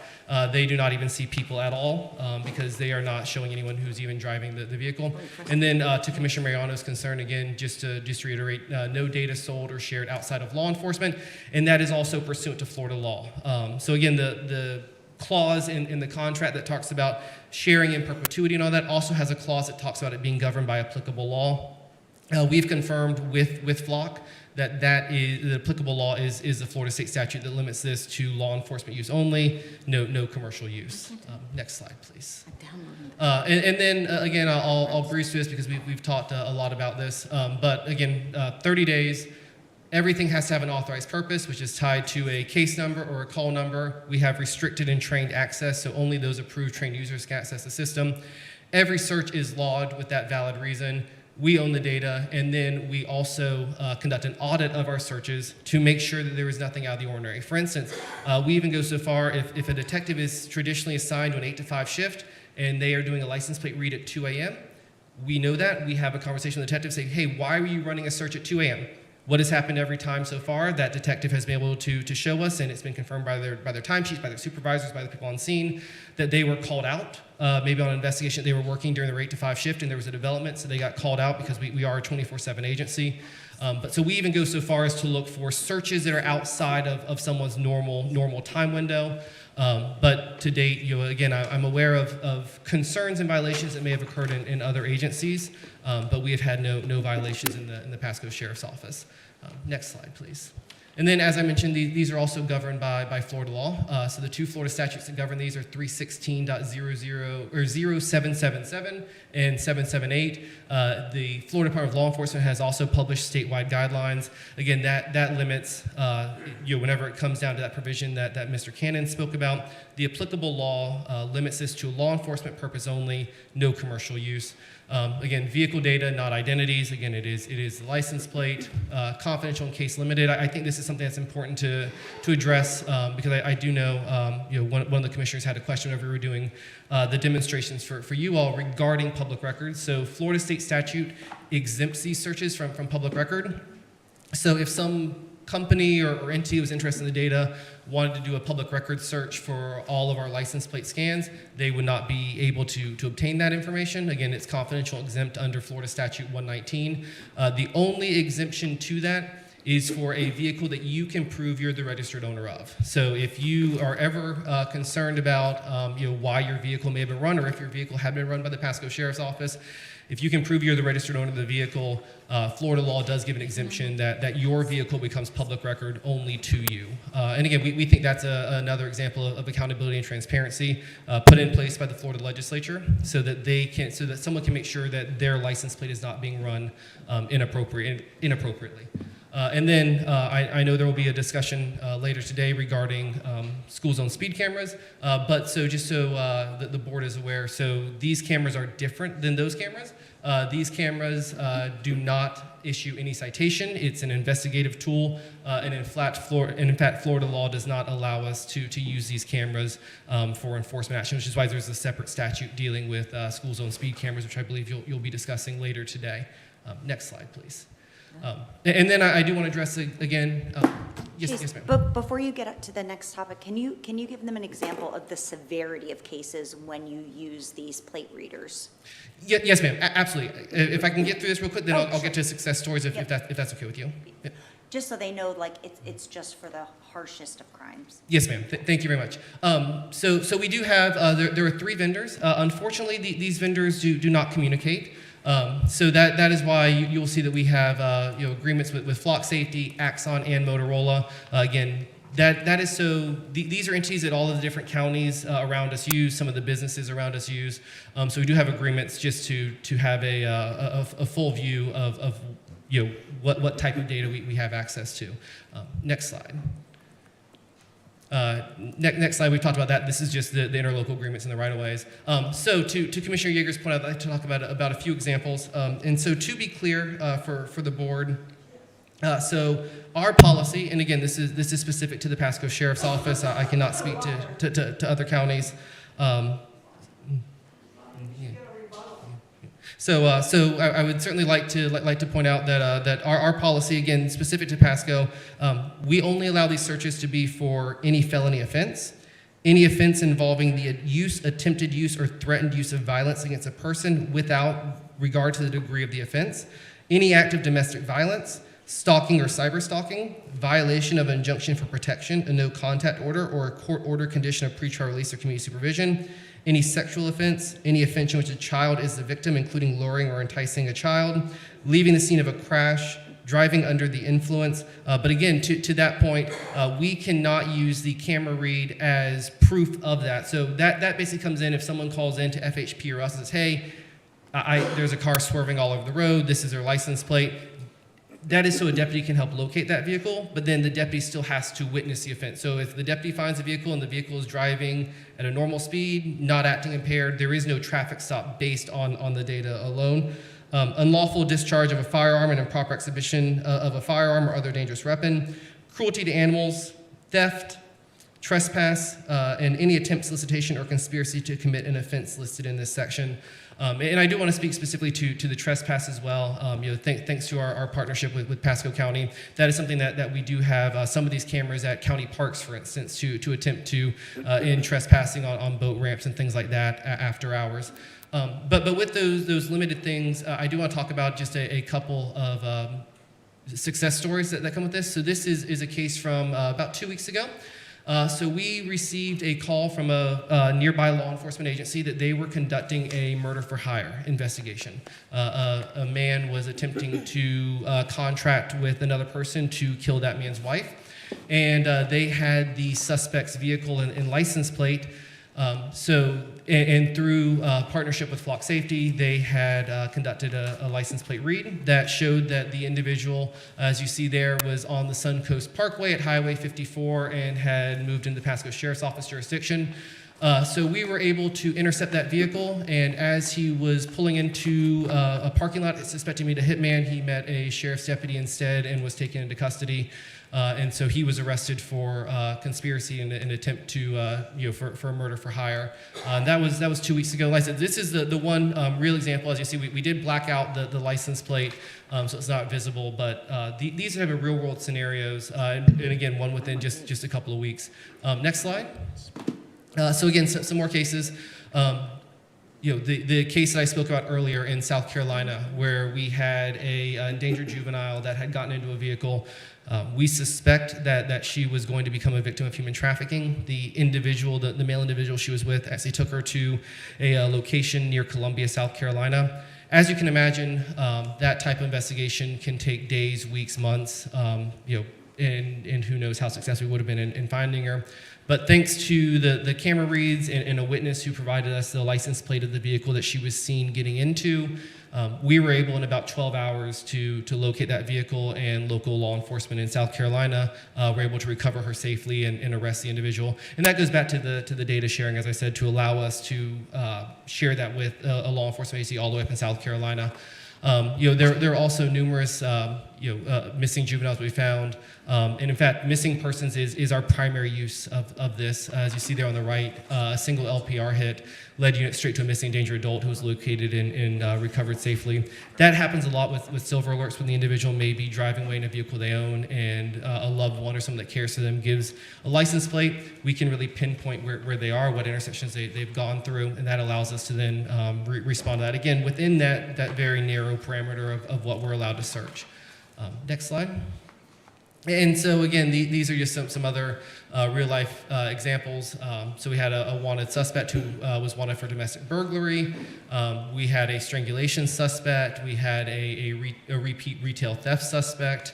they do not even see people at all because they are not showing anyone who's even driving the vehicle. And then to Commissioner Mariano's concern, again, just to reiterate, no data sold or shared outside of law enforcement, and that is also pursuant to Florida law. So again, the clause in the contract that talks about sharing in perpetuity and all that also has a clause that talks about it being governed by applicable law. We've confirmed with Flock that the applicable law is the Florida state statute that limits this to law enforcement use only, no commercial use. Next slide, please. And then again, I'll breeze through this because we've talked a lot about this. But again, 30 days. Everything has to have an authorized purpose, which is tied to a case number or a call number. We have restricted and trained access, so only those approved trained users can access the system. Every search is logged with that valid reason. We own the data, and then we also conduct an audit of our searches to make sure that there is nothing out of the ordinary. For instance, we even go so far, if a detective is traditionally assigned to an 8 to 5 shift, and they are doing a license plate read at 2 a.m., we know that. We have a conversation with the detective saying, hey, why were you running a search at 2 a.m.? What has happened every time so far? That detective has been able to show us, and it's been confirmed by their timesheets, by their supervisors, by the people on scene, that they were called out, maybe on an investigation. They were working during their 8 to 5 shift, and there was a development, so they got called out because we are a 24/7 agency. But so we even go so far as to look for searches that are outside of someone's normal time window. But to date, again, I'm aware of concerns and violations that may have occurred in other agencies, but we have had no violations in the Pasco Sheriff's Office. Next slide, please. And then, as I mentioned, these are also governed by Florida law. So the two Florida statutes that govern these are 316.0777 and 778. The Florida Department of Law Enforcement has also published statewide guidelines. Again, that limits, whenever it comes down to that provision that Mr. Cannon spoke about, the applicable law limits this to a law enforcement purpose only, no commercial use. Again, vehicle data, not identities. Again, it is the license plate, confidential and case limited. I think this is something that's important to address because I do know, one of the commissioners had a question whenever we were doing the demonstrations for you all regarding public records. So Florida state statute exempts these searches from public record. So if some company or entity was interested in the data, wanted to do a public record search for all of our license plate scans, they would not be able to obtain that information. Again, it's confidential, exempt under Florida Statute 119. The only exemption to that is for a vehicle that you can prove you're the registered owner of. So if you are ever concerned about why your vehicle may have been run, or if your vehicle had been run by the Pasco Sheriff's Office, if you can prove you're the registered owner of the vehicle, Florida law does give an exemption that your vehicle becomes public record only to you. And again, we think that's another example of accountability and transparency put in place by the Florida legislature so that someone can make sure that their license plate is not being run inappropriately. And then I know there will be a discussion later today regarding school zone speed cameras. But so just so the board is aware, so these cameras are different than those cameras. These cameras do not issue any citation. It's an investigative tool, and in fact, Florida law does not allow us to use these cameras for enforcement action, which is why there's a separate statute dealing with school zone speed cameras, which I believe you'll be discussing later today. Next slide, please. And then I do want to address again. Yes,
Chase,
yes, ma'am.
But before you get up to the next topic, can you give them an example of the severity of cases when you use these plate readers?
Yes, ma'am. Absolutely. If I can get through this real quick, then I'll
sure.
get to success stories if
Yep.
that's okay with you. Yep.
Just so they know, like, it's just for the harshest of crimes.
Yes, ma'am. Thank you very much. So we do have, there are 3 vendors. Unfortunately, these vendors do not communicate. So that is why you'll see that we have agreements with Flock Safety, Axon, and Motorola. Again, that is so, these are entities that all of the different counties around us use, some of the businesses around us use. So we do have agreements just to have a full view of what type of data we have access to. Next slide. Next slide, we've talked about that. This is just the interlocal agreements and the right-of-ways. So to Commissioner Yeager's point, I'd like to talk about a few examples. And so to be clear for the board, so our policy, and again, this is specific to the Pasco Sheriff's Office. I cannot speak to other counties. So I would certainly like to point out that our policy, again, specific to Pasco, we only allow these searches to be for any felony offense, any offense involving the use, attempted use, or threatened use of violence against a person without regard to the degree of the offense, any act of domestic violence, stalking or cyber stalking, violation of an injunction for protection, a no contact order, or a court order condition of pretrial release or community supervision, any sexual offense, any offense in which a child is the victim, including luring or enticing a child, leaving the scene of a crash, driving under the influence. But again, to that point, we cannot use the camera read as proof of that. So that basically comes in if someone calls in to FHP or us and says, hey, there's a car swerving all over the road, this is their license plate. That is so a deputy can help locate that vehicle, but then the deputy still has to witness the offense. So if the deputy finds a vehicle and the vehicle is driving at a normal speed, not acting impaired, there is no traffic stop based on the data alone. Unlawful discharge of a firearm and improper exhibition of a firearm or other dangerous weapon, cruelty to animals, theft, trespass, and any attempt, solicitation, or conspiracy to commit an offense listed in this section. And I do want to speak specifically to the trespass as well. Thanks to our partnership with Pasco County, that is something that we do have some of these cameras at county parks, for instance, to attempt to end trespassing on boat ramps and things like that after hours. But with those limited things, I do want to talk about just a couple of success stories that come with this. So this is a case from about 2 weeks ago. So we received a call from a nearby law enforcement agency that they were conducting a murder for hire investigation. A man was attempting to contract with another person to kill that man's wife, and they had the suspect's vehicle and license plate. And through partnership with Flock Safety, they had conducted a license plate read that showed that the individual, as you see there, was on the Suncoast Parkway at Highway 54 and had moved into the Pasco Sheriff's Office jurisdiction. So we were able to intercept that vehicle, and as he was pulling into a parking lot suspecting me to hitman, he met a sheriff's deputy instead and was taken into custody. And so he was arrested for conspiracy and an attempt to, for a murder for hire. That was 2 weeks ago. Like I said, this is the one real example. As you see, we did black out the license plate, so it's not visible. But these have real world scenarios, and again, one within just a couple of weeks. Next slide. So again, some more cases. The case that I spoke about earlier in South Carolina, where we had a endangered juvenile that had gotten into a vehicle. We suspect that she was going to become a victim of human trafficking. The individual, the male individual she was with, actually took her to a location near Columbia, South Carolina. As you can imagine, that type of investigation can take days, weeks, months, and who knows how successful we would have been in finding her. But thanks to the camera reads and a witness who provided us the license plate of the vehicle that she was seen getting into, We were able in about 12 hours to locate that vehicle, and local law enforcement in South Carolina were able to recover her safely and arrest the individual. And that goes back to the data sharing, as I said, to allow us to share that with a law enforcement agency all the way up in South Carolina. There are also numerous missing juveniles we found. And in fact, missing persons is our primary use of this. As you see there on the right, a single LPR hit led unit straight to a missing danger adult who was located and recovered safely. That happens a lot with silver alerts when the individual may be driving away in a vehicle they own, and a loved one or someone that cares for them gives a license plate. We can really pinpoint where they are, what intersections they've gone through, and that allows us to then respond to that. Again, within that very narrow parameter of what we're allowed to search. Next slide. And so again, these are just some other real life examples. So we had a wanted suspect who was wanted for domestic burglary. We had a strangulation suspect. We had a repeat retail theft suspect.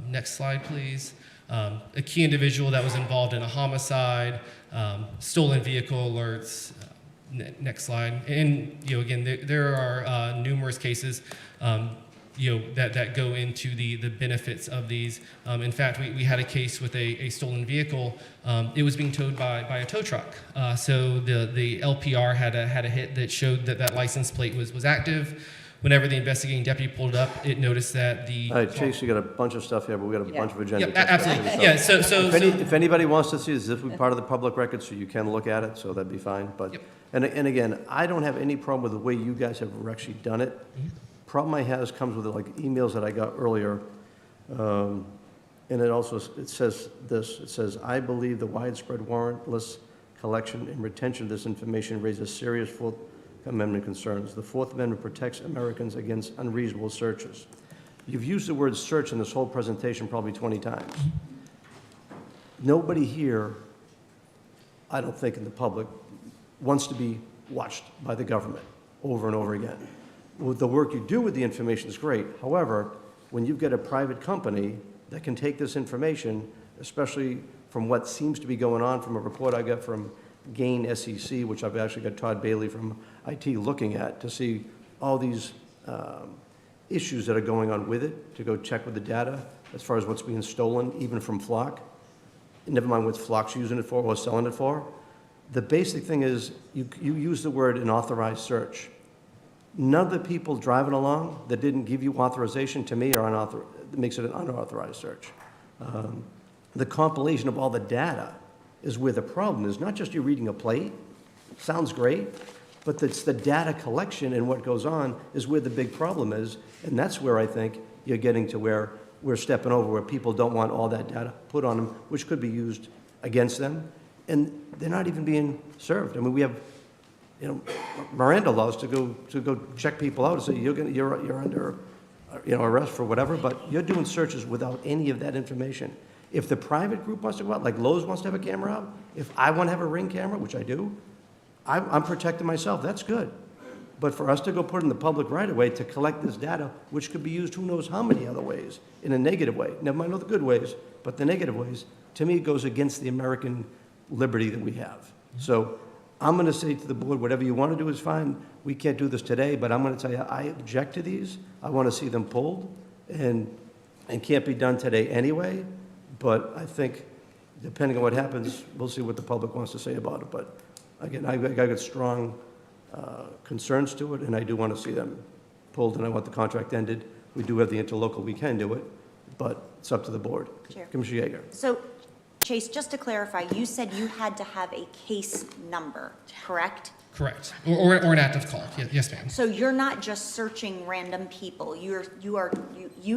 Next slide, please. A key individual that was involved in a homicide, stolen vehicle alerts. Next slide. And again, there are numerous cases that go into the benefits of these. In fact, we had a case with a stolen vehicle. It was being towed by a tow truck. So the LPR had a hit that showed that license plate was active. Whenever the investigating deputy pulled it up, it noticed that the...
All right, Chase, you got a bunch of stuff here, but we got a bunch of agenda.
Yeah, absolutely. Yeah, so
If anybody wants to see this, this will be part of the public record, so you can look at it, so that'd be fine. But, and again, I don't have any problem with the way you guys have actually done it. Problem I have comes with like emails that I got earlier, and it says this. It says, I believe the widespread warrantless collection and retention of this information raises serious Fourth Amendment concerns. The Fourth Amendment protects Americans against unreasonable searches. You've used the word search in this whole presentation probably 20 times. Nobody here, I don't think in the public, wants to be watched by the government over and over again. Well, the work you do with the information is great. However, when you've got a private company that can take this information, especially from what seems to be going on from a report I got from Gain SEC, which I've actually got Todd Bailey from IT looking at to see all these issues that are going on with it, to go check with the data as far as what's being stolen, even from Flock. Never mind what Flock's using it for or selling it for. The basic thing is you use the word an authorized search. None of the people driving along that didn't give you authorization to me are unauthorized. It makes it an unauthorized search. The compilation of all the data is where the problem is. Not just you reading a plate, sounds great, but it's the data collection and what goes on is where the big problem is. And that's where I think you're getting to where we're stepping over, where people don't want all that data put on them, which could be used against them. And they're not even being served. I mean, we have, Miranda laws to go check people out and say you're under, arrest for whatever, but you're doing searches without any of that information. If the private group wants to go out, like Lowe's wants to have a camera out, if I want to have a Ring camera, which I do, I'm protecting myself. That's good. But for us to go put it in the public right away to collect this data, which could be used who knows how many other ways, in a negative way, never mind all the good ways, but the negative ways, to me, it goes against the American liberty that we have. So I'm going to say to the board, whatever you want to do is fine. We can't do this today, but I'm going to tell you, I object to these. I want to see them pulled, and can't be done today anyway. But I think, depending on what happens, we'll see what the public wants to say about it. But again, I got strong concerns to it, and I do want to see them pulled, and I want the contract ended. We do have the interlocal, we can do it, but it's up to the board.
Chair.
Commissioner Yeager.
So, Chase, just to clarify, you said you had to have a case number, correct?
Correct. Or an active call. Yes, ma'am.
So you're not just searching random people. You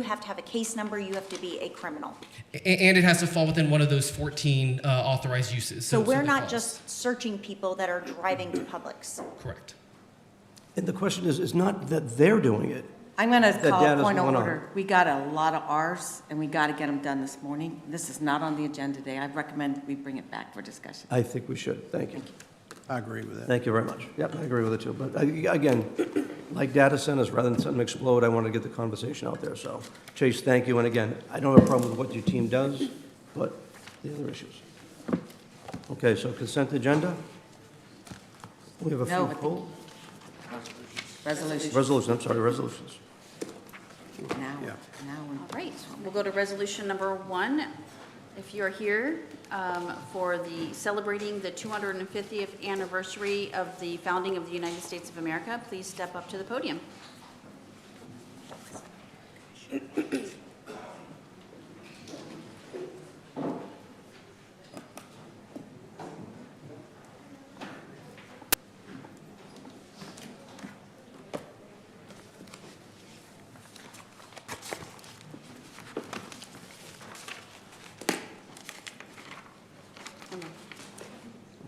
have to have a case number. You have to be a criminal.
And it has to fall within one of those 14 authorized uses.
So we're
the
not
calls.
just searching people that are driving to Publix.
Correct.
And the question is not that they're doing it.
I'm going to call
data's
point of
going on.
order. We got a lot of Rs, and we got to get them done this morning. This is not on the agenda today. I recommend we bring it back for discussion.
I think we should. Thank you.
I agree with that.
Thank you very much. Yep, I agree with it too. But again, like data centers, rather than something explode, I want to get the conversation out there. So, Chase, thank you. And again, I don't have a problem with what your team does, but the other issues. Okay, so consent agenda. We have a
No,
few
but
pulled. Resolution, I'm sorry, resolutions.
Now,
Yeah.
now.
All right, we'll go to resolution number 1. If you're here for the celebrating the 250th anniversary of the founding of the United States of America, please step up to the podium.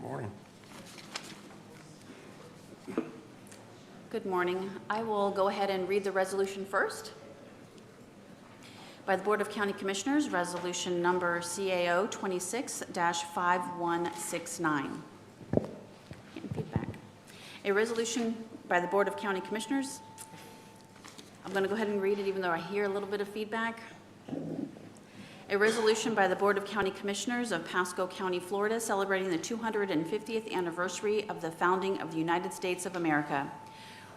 Good morning.
Good morning. I will go ahead and read the resolution first. By the Board of County Commissioners, resolution number CAO 26-5169. Getting feedback. A resolution by the Board of County Commissioners. I'm going to go ahead and read it even though I hear a little bit of feedback. A resolution by the Board of County Commissioners of Pasco County, Florida, celebrating the 250th anniversary of the founding of the United States of America.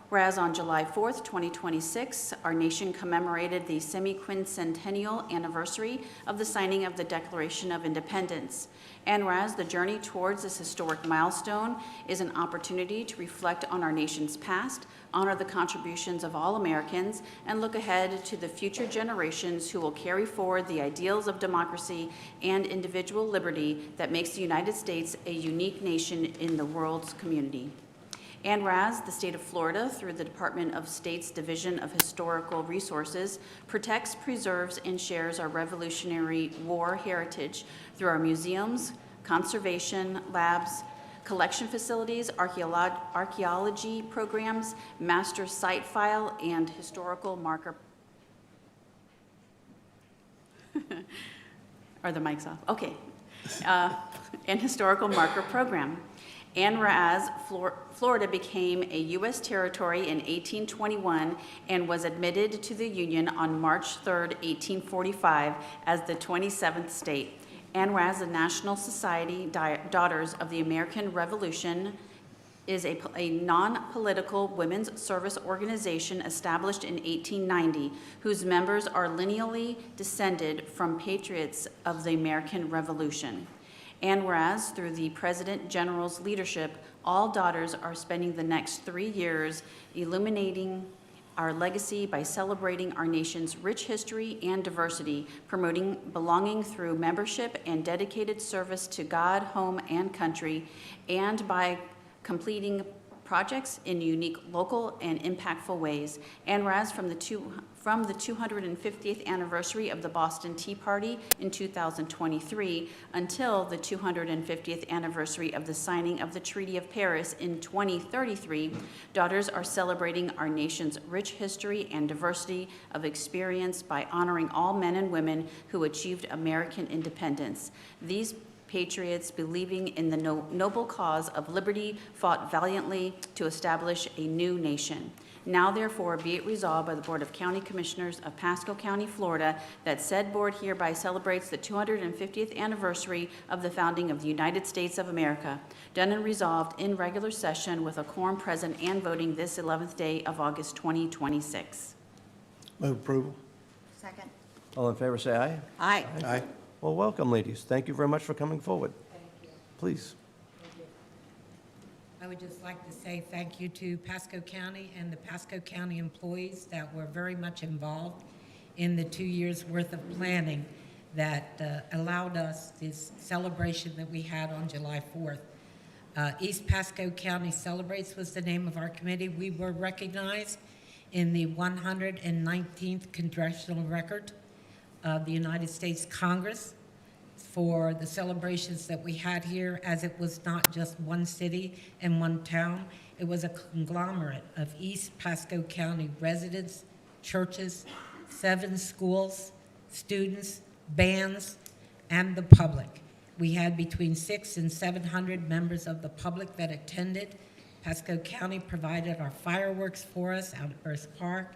Whereas on July 4th, 2026, our nation commemorated the semi-quincentennial anniversary of the signing of the Declaration of Independence. And whereas the journey towards this historic milestone is an opportunity to reflect on our nation's past, honor the contributions of all Americans, and look ahead to the future generations who will carry forward the ideals of democracy and individual liberty that makes the United States a unique nation in the world's community. And whereas the state of Florida, through the Department of State's Division of Historical Resources, protects, preserves, and shares our Revolutionary War heritage through our museums, conservation labs, collection facilities, archaeology programs, master site file, and historical marker. Are the mics off? Okay. And historical marker program. And whereas Florida became a U.S. territory in 1821 and was admitted to the Union on March 3, 1845 as the 27th state. And whereas the National Society Daughters of the American Revolution is a non-political women's service organization established in 1890, whose members are lineally descended from patriots of the American Revolution. And whereas through the President General's leadership, all daughters are spending the next 3 years illuminating our legacy by celebrating our nation's rich history and diversity, promoting belonging through membership and dedicated service to God, home, and country, and by completing projects in unique, local, and impactful ways. And whereas from the 250th anniversary of the Boston Tea Party in 2023 until the 250th anniversary of the signing of the Treaty of Paris in 2033, daughters are celebrating our nation's rich history and diversity of experience by honoring all men and women who achieved American independence. These patriots, believing in the noble cause of liberty, fought valiantly to establish a new nation. Now, therefore, be it resolved by the Board of County Commissioners of Pasco County, Florida, that said board hereby celebrates the 250th anniversary of the founding of the United States of America, done and resolved in regular session with a quorum present and voting this 11th day of August 2026.
Move approval.
Second.
All in favor, say aye.
Aye.
Aye. Well, welcome, ladies. Thank you very much for coming forward. Please.
I would just like to say thank you to Pasco County and the Pasco County employees that were very much involved in the 2 years' worth of planning that allowed us this celebration that we had on July 4th. East Pasco County Celebrates was the name of our committee. We were recognized in the 119th Congressional Record of the United States Congress for the celebrations that we had here, as it was not just one city and one town. It was a conglomerate of East Pasco County residents, churches, 7 schools, students, bands, and the public. We had between 600 and 700 members of the public that attended. Pasco County provided our fireworks for us out at Earth Park.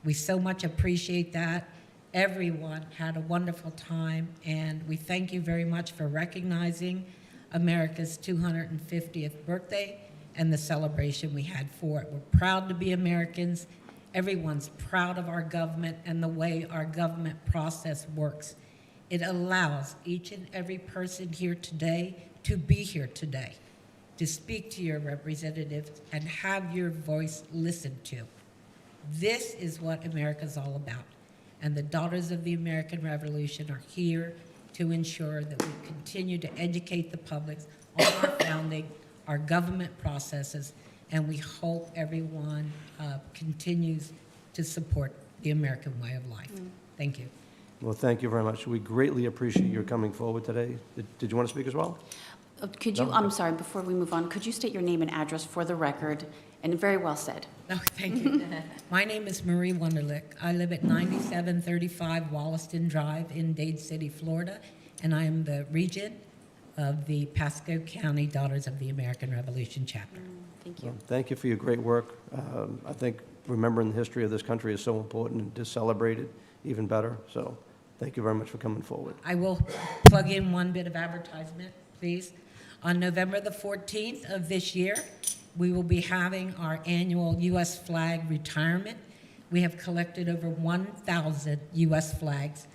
We so much appreciate that. Everyone had a wonderful time, and we thank you very much for recognizing America's 250th birthday and the celebration we had for it. We're proud to be Americans. Everyone's proud of our government and the way our government process works. It allows each and every person here today to be here today, to speak to your representatives and have your voice listened to. This is what America's all about. And the Daughters of the American Revolution are here to ensure that we continue to educate the public on our founding, our government processes, and we hope everyone continues to support the American way of life. Thank you.
Well, thank you very much. We greatly appreciate your coming forward today. Did you want to speak as well?
Could you,
No?
I'm sorry, before we move on, could you state your name and address for the record? And very well said.
Oh, thank you. My name is Marie Wunderlich. I live at 9735 Wollaston Drive in Dade City, Florida, and I am the regent of the Pasco County Daughters of the American Revolution chapter.
Thank you.
Well, thank you for your great work. I think remembering the history of this country is so important, and to celebrate it even better. So thank you very much for coming forward.
I will plug in one bit of advertisement, please. On November the 14th of this year, we will be having our annual U.S. flag retirement. We have collected over 1,000 U.S. flags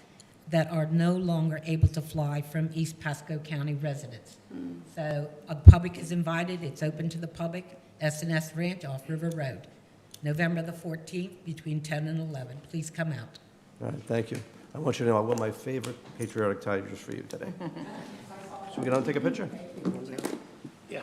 that are no longer able to fly from East Pasco County residents. So the public is invited. It's open to the public. S&S Ranch off River Road, November the 14th between 10 and 11. Please come out.
All right, thank you. I want you to know I wore my favorite patriotic tie just for you today. So we get on and take a picture? Yeah.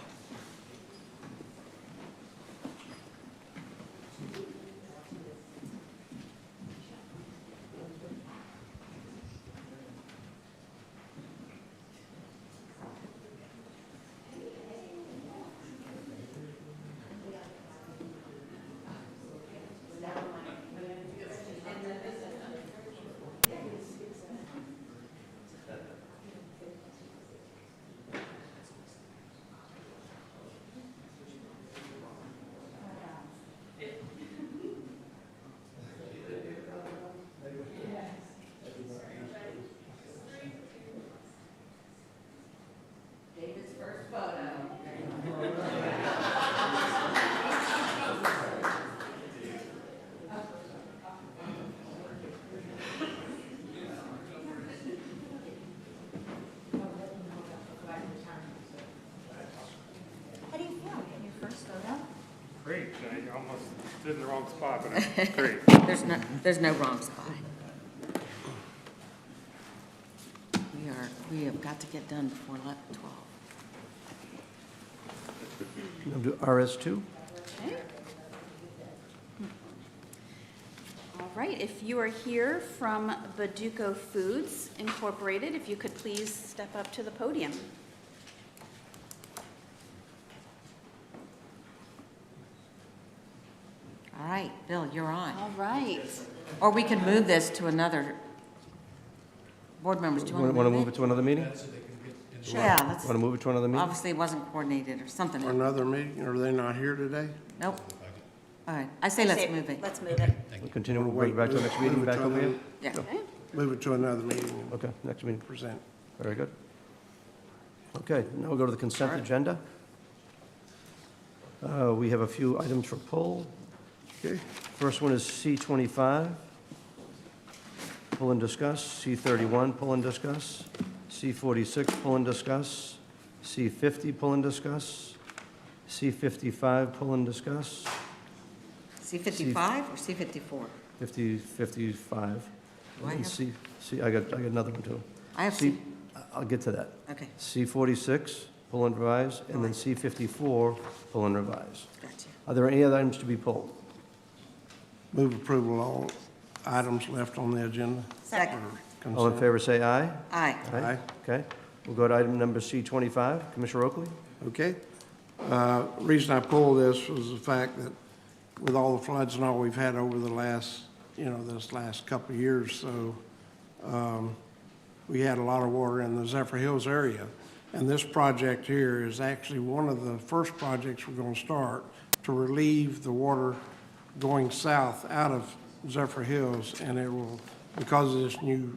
How do you feel in your first photo?
Great. I almost did in the wrong spot, but I'm great.
There's no wrong spot. We have got to get done before 12.
We'll do RS2.
Okay. All right, if you are here from Baduco Foods Incorporated, if you could please step up to the podium.
All right, Bill, you're on.
All right.
Or we can move this to another, board members, do you want to move it?
To another meeting?
Yeah, let's,
Want to move it to another meeting?
obviously it wasn't coordinated or something.
Another meeting? Are they not here today?
Nope. All right, I say let's move it.
Let's move it.
We'll continue, we'll bring it back to the next meeting, back over here?
Yeah.
Okay.
Move it to another meeting
Okay, next meeting.
and present.
Very good. Okay, now we'll go to the consent agenda. We have a few items for pull.
Okay.
First one is C25. Pull and discuss. C31, pull and discuss. C46, pull and discuss. C50, pull and discuss. C55, pull and discuss.
C55 or C54?
55.
Do I
And
have-
I got another one too.
I have
C, I'll get to that.
Okay,
C46, pull and revise, and then C54, pull and revise.
gotcha.
Are there any other items to be pulled?
Move approval of all items left on the agenda.
Second.
for
All in
consent.
favor, say aye.
Aye.
Aye.
Okay. We'll go to item number C25. Commissioner Oakley?
Okay. Reason I pulled this was the fact that with all the floods and all we've had over the last, this last couple of years, so we had a lot of water in the Zephyr Hills area. And this project here is actually one of the first projects we're going to start to relieve the water going south out of Zephyr Hills. And it will, because of this new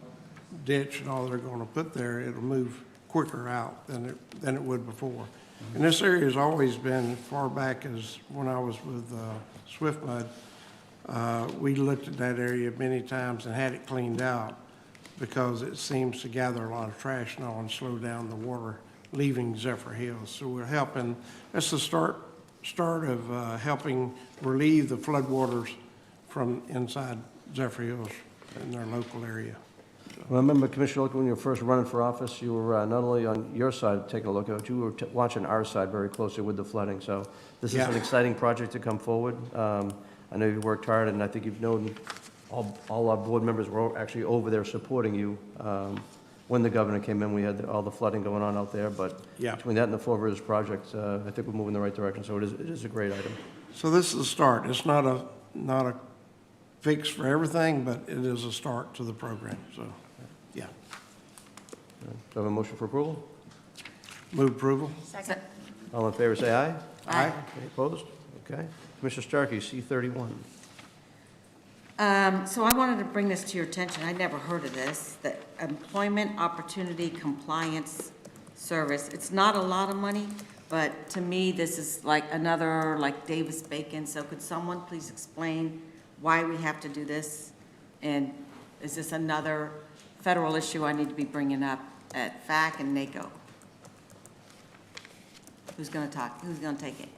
ditch and all they're going to put there, it'll move quicker out than it would before. And this area has always been, far back as when I was with Swift Mud, we looked at that area many times and had it cleaned out because it seems to gather a lot of trash now and slow down the water leaving Zephyr Hills. So we're helping, that's the start of helping relieve the floodwaters from inside Zephyr Hills in their local area.
Well, I remember, Commissioner Logan, when you were first running for office, you were not only on your side taking a look at it, you were watching our side very closely with the flooding. So this is
Yeah.
an exciting project to come forward. I know you've worked hard, and I think you've known all our board members were actually over there supporting you. When the governor came in, we had all the flooding going on out there, but
Yeah.
between that and the Four Rivers project, I think we're moving in the right direction, so it is a great item.
So this is a start. It's not a fix for everything, but it is a start to the program, so, yeah.
Do I have a motion for approval?
Move approval?
Second.
All in favor, say aye.
Aye.
Any opposed? Okay. Commissioner Starkey, C31.
So I wanted to bring this to your attention, I never heard of this, the Employment Opportunity Compliance Service. It's not a lot of money, but to me, this is like another, like Davis-Bacon, so could someone please explain why we have to do this? And is this another federal issue I need to be bringing up at FAC and NACO? Who's gonna talk, who's gonna take it?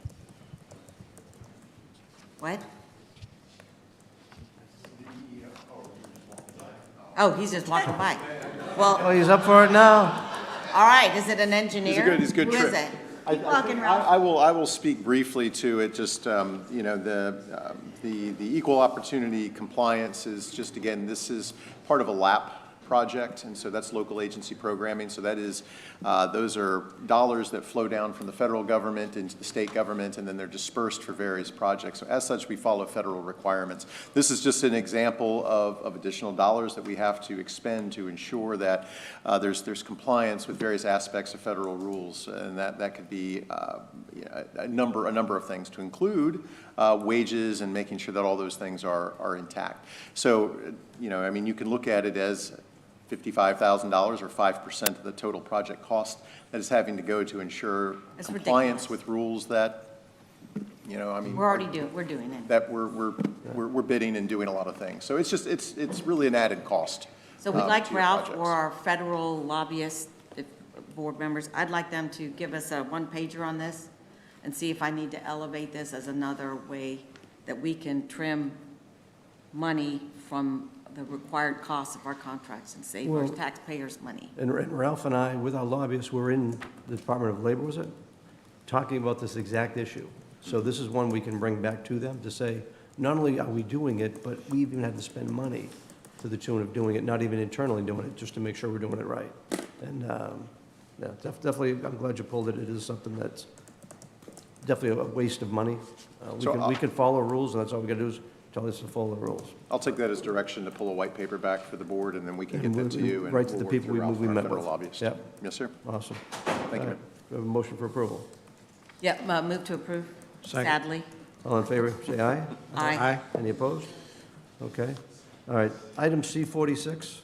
What? Oh, he's just walking by. Well,
Oh, he's up for it now?
all right, is it an engineer?
He's a good
Who is
trick.
it? Keep walking, Ralph.
I will speak briefly to it, just, you know, the equal opportunity compliance is just, again, this is part of a LAP project, and so that's local agency programming. So that is, those are dollars that flow down from the federal government into the state government, and then they're dispersed for various projects. So as such, we follow federal requirements. This is just an example of additional dollars that we have to expend to ensure that there's compliance with various aspects of federal rules, and that could be a number of things, to include wages and making sure that all those things are intact. So, you know, I mean, you can look at it as $55,000 or 5% of the total project cost that is having to go to ensure
That's
compliance
ridiculous.
with rules that, you know, I mean.
We're doing it.
That we're bidding and doing a lot of things. So it's just, it's really an added cost.
So we'd like
to your
Ralph
projects.
or our federal lobbyists, if board members, I'd like them to give us a one-pager on this and see if I need to elevate this as another way that we can trim money from the required costs of our contracts and save our
Well-
taxpayers money.
And Ralph and I, with our lobbyists, were in the Department of Labor, was it? Talking about this exact issue. So this is one we can bring back to them to say, not only are we doing it, but we even had to spend money to the tune of doing it, not even internally doing it, just to make sure we're doing it right. And, yeah, definitely, I'm glad you pulled it. It is something that's definitely a waste of money. We can follow rules, and that's all we gotta do is tell us to follow the rules.
I'll take that as direction to pull a white paper back for the board, and then we can get them to
And
you. And
right to
we'll
the
work
people
through
we
Ralph and our
met
federal
with.
lobbyists.
Yep.
Yes, sir.
Awesome.
Thank you.
All right. We have a motion for approval.
Yep, move to approve,
Second.
sadly.
All in favor, say aye.
Aye.
Any opposed? Okay. All right. Item C46.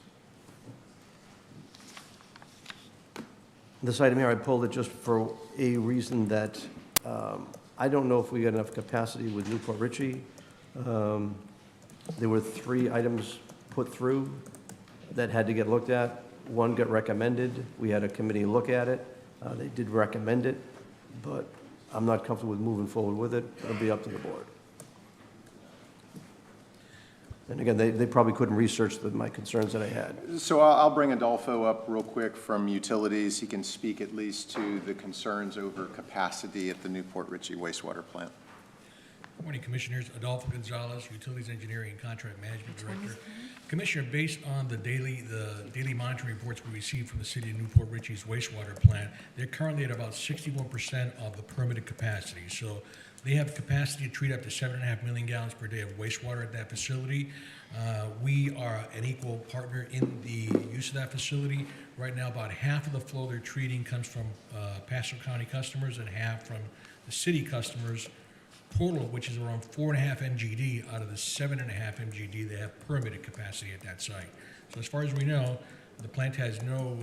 This item here, I pulled it just for a reason that I don't know if we got enough capacity with Newport Richie. There were 3 items put through that had to get looked at. One got recommended. We had a committee look at it. They did recommend it, but I'm not comfortable with moving forward with it. It'll be up to the board. And again, they probably couldn't research my concerns that I had.
So I'll bring Adolfo up real quick from Utilities. He can speak at least to the concerns over capacity at the Newport Richie wastewater plant.
Good morning, Commissioners. Adolfo Gonzalez, Utilities Engineering and Contract Management Director. Commissioner, based on the daily monitoring reports we received from the city of Newport Richie's wastewater plant, they're currently at about 61% of the permitted capacity. So they have capacity to treat up to 7.5 million gallons per day of wastewater at that facility. We are an equal partner in the use of that facility. Right now, about half of the flow they're treating comes from Pasco County customers and half from the city customers. Total, which is around 4.5 MGD out of the 7.5 MGD they have permitted capacity at that site. So as far as we know, the plant has no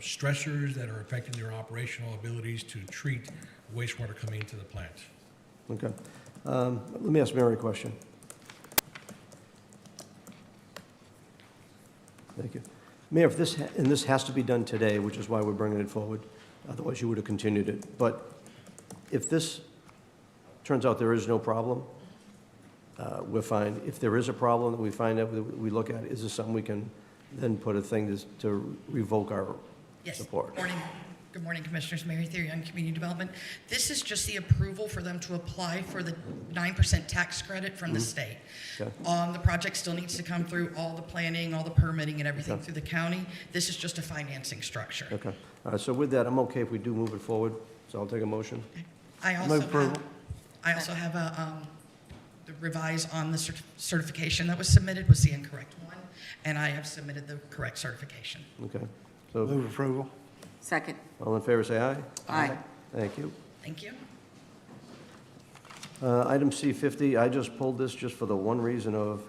stressors that are affecting their operational abilities to treat wastewater coming into the plant.
Okay. Let me ask Mary a question. Thank you. Mayor, if this, and this has to be done today, which is why we're bringing it forward, otherwise you would have continued it. But if this turns out there is no problem, we're fine. If there is a problem that we find out, we look at, is this something we can then put a thing to revoke our support?
Morning. Good morning, Commissioners. Mary Theory on Community Development. This is just the approval for them to apply for the 9% tax credit from the state.
Okay.
The project still needs to come through all the planning, all the permitting and everything through the county. This is just a financing structure.
Okay. All right, so with that, I'm okay if we do move it forward, so I'll take a motion.
I
Move approval.
also have the revise on the certification that was submitted was the incorrect one, and I have submitted the correct certification.
Okay. So
Move approval.
Second.
all in favor, say aye.
Aye.
Thank you.
Thank you.
Item C50, I just pulled this just for the one reason of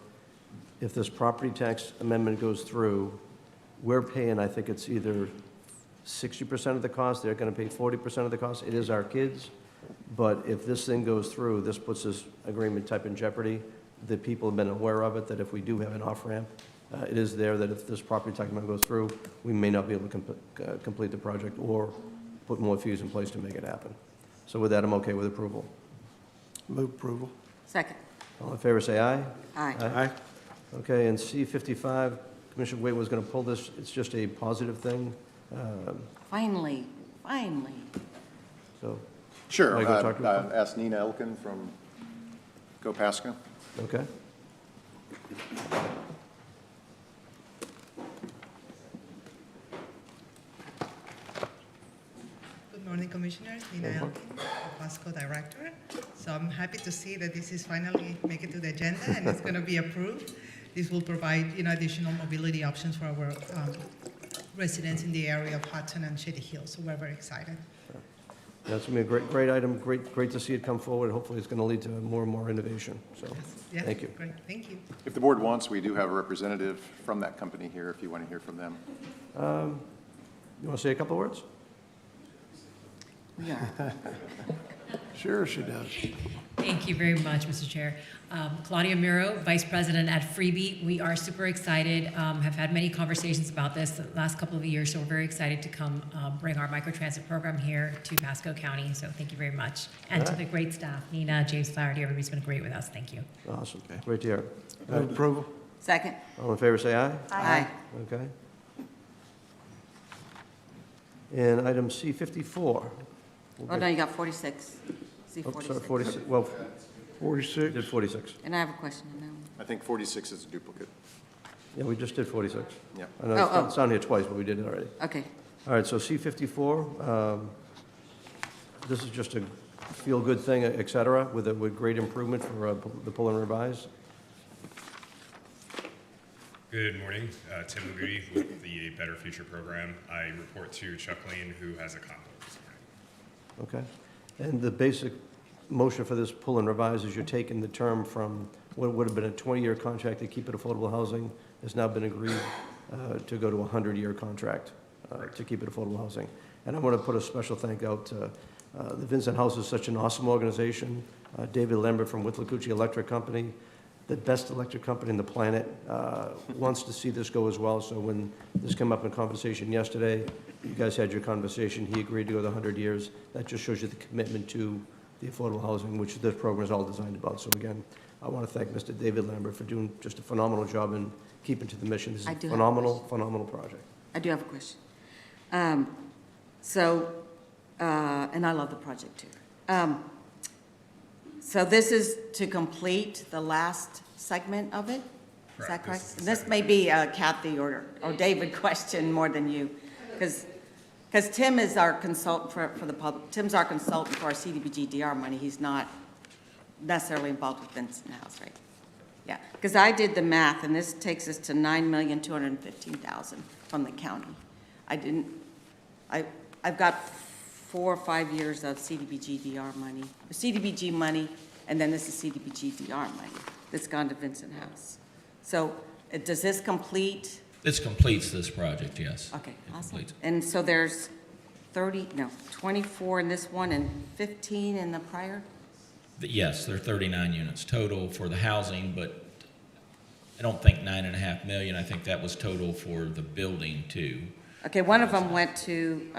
if this property tax amendment goes through, we're paying, I think it's either 60% of the cost, they're going to pay 40% of the cost. It is our kids. But if this thing goes through, this puts this agreement type in jeopardy. The people have been aware of it, that if we do have an off-ramp, it is there that if this property tax amendment goes through, we may not be able to complete the project or put more fees in place to make it happen. So with that, I'm okay with approval.
Move approval.
Second.
All in favor, say aye.
Aye.
Aye.
Okay, and C55, Commissioner Wade was going to pull this. It's just a positive thing.
Finally.
So,
Sure.
Want to go talk to her?
Ask Nina Elkin from Go Pasco.
okay.
Good morning, Commissioners. Nina Elkin, Pasco Director. So I'm happy to see that this is finally making to the agenda and it's going to be approved. This will provide, additional mobility options for our residents in the area of Hudson and Shady Hill. So we're very excited.
That's going to be a great item. Great to see it come forward. Hopefully, it's going to lead to more and more innovation. So,
Yes,
thank you.
Great, thank you.
If the board wants, we do have a representative from that company here if you want to hear from them.
You want to say a couple of words?
We are.
Sure she does.
Thank you very much, Mr. Chair. Claudia Miro, Vice President at Freebie. We are super excited, have had many conversations about this the last couple of years, so we're very excited to come bring our microtransit program here to Pasco County. So thank you very much. And to the great staff, Nina, James Flaherty, everybody's been great with us. Thank you.
Awesome. Great to hear.
Move approval.
Second.
All in favor, say aye.
Aye.
Okay. And item C54.
Oh, no, you got 46. See
Oh,
46.
sorry, 46. Well,
46.
did 46.
And I have a question on that one.
I think 46 is a duplicate.
Yeah, we just did 46.
Yeah.
I know it's on here twice, but we did it already.
Okay.
All right, so C54, this is just a feel-good thing, et cetera, with great improvement for the pull and revise.
Good morning, Tim Laguti with the Better Future Program. I report to Chuck Lane, who has a conflict this morning.
Okay. And the basic motion for this pull and revise is you're taking the term from what would have been a 20-year contract to keep it affordable housing, has now been agreed to go to a 100-year contract to keep it affordable housing. And I want to put a special thank out to the Vincent House is such an awesome organization. David Lambert from Withlacoochee Electric Company, the best electric company on the planet, wants to see this go as well. So when this came up in conversation yesterday, you guys had your conversation, he agreed to go the 100 years. That just shows you the commitment to the affordable housing, which this program is all designed about. So again, I want to thank Mr. David Lambert for doing just a phenomenal job in keeping to the mission. This is a phenomenal project.
I do have a question. And I love the project too. So this is to complete the last segment of it? Is that correct? And this may be a Kathy or David question more than you, because Tim is our consultant for the public. Tim's our consultant for our CDBG-DR money. He's not necessarily involved with Vincent House, right? Yeah, because I did the math, and this takes us to $9,215,000 from the county. I've got 4 or 5 years of CDBG-DR money, CDBG money, and then this is CDBG-DR money that's gone to Vincent House. So does this complete
This completes this project, yes.
Okay,
It
awesome.
completes.
And so there's 24 in this one and 15 in the prior?
Yes, there are 39 units total for the housing, but I don't think 9.5 million. I think that was total for the building too.
Okay, one of them went to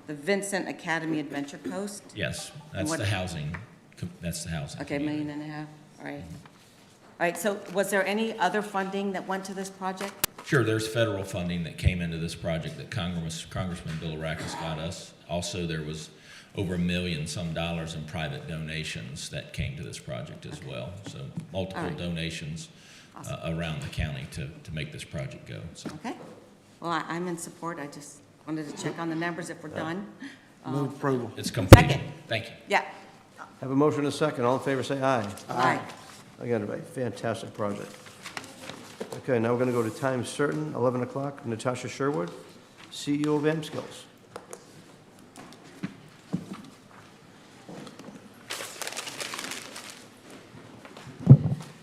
the Vincent Academy Adventure Coast.
Yes, that's
what-
the housing. That's the housing.
Okay, $1.5 million, all right. All right, so was there any other funding that went to this project?
Sure, there's federal funding that came into this project that Congressman Bill Arrakis got us. Also, there was over $1 million some dollars in private donations that came to this project as well. So multiple
All right.
donations around the county to make this project go. So.
Okay, well, I'm in support. I just wanted to check on the numbers if we're done.
Move approval.
It's completed.
Second.
Thank you.
Yeah.
Have a motion and a second. All in favor, say aye.
Aye.
Again, a fantastic project. Okay, now we're going to go to time certain, 11 o'clock. Natasha Sherwood, CEO of AmSkills.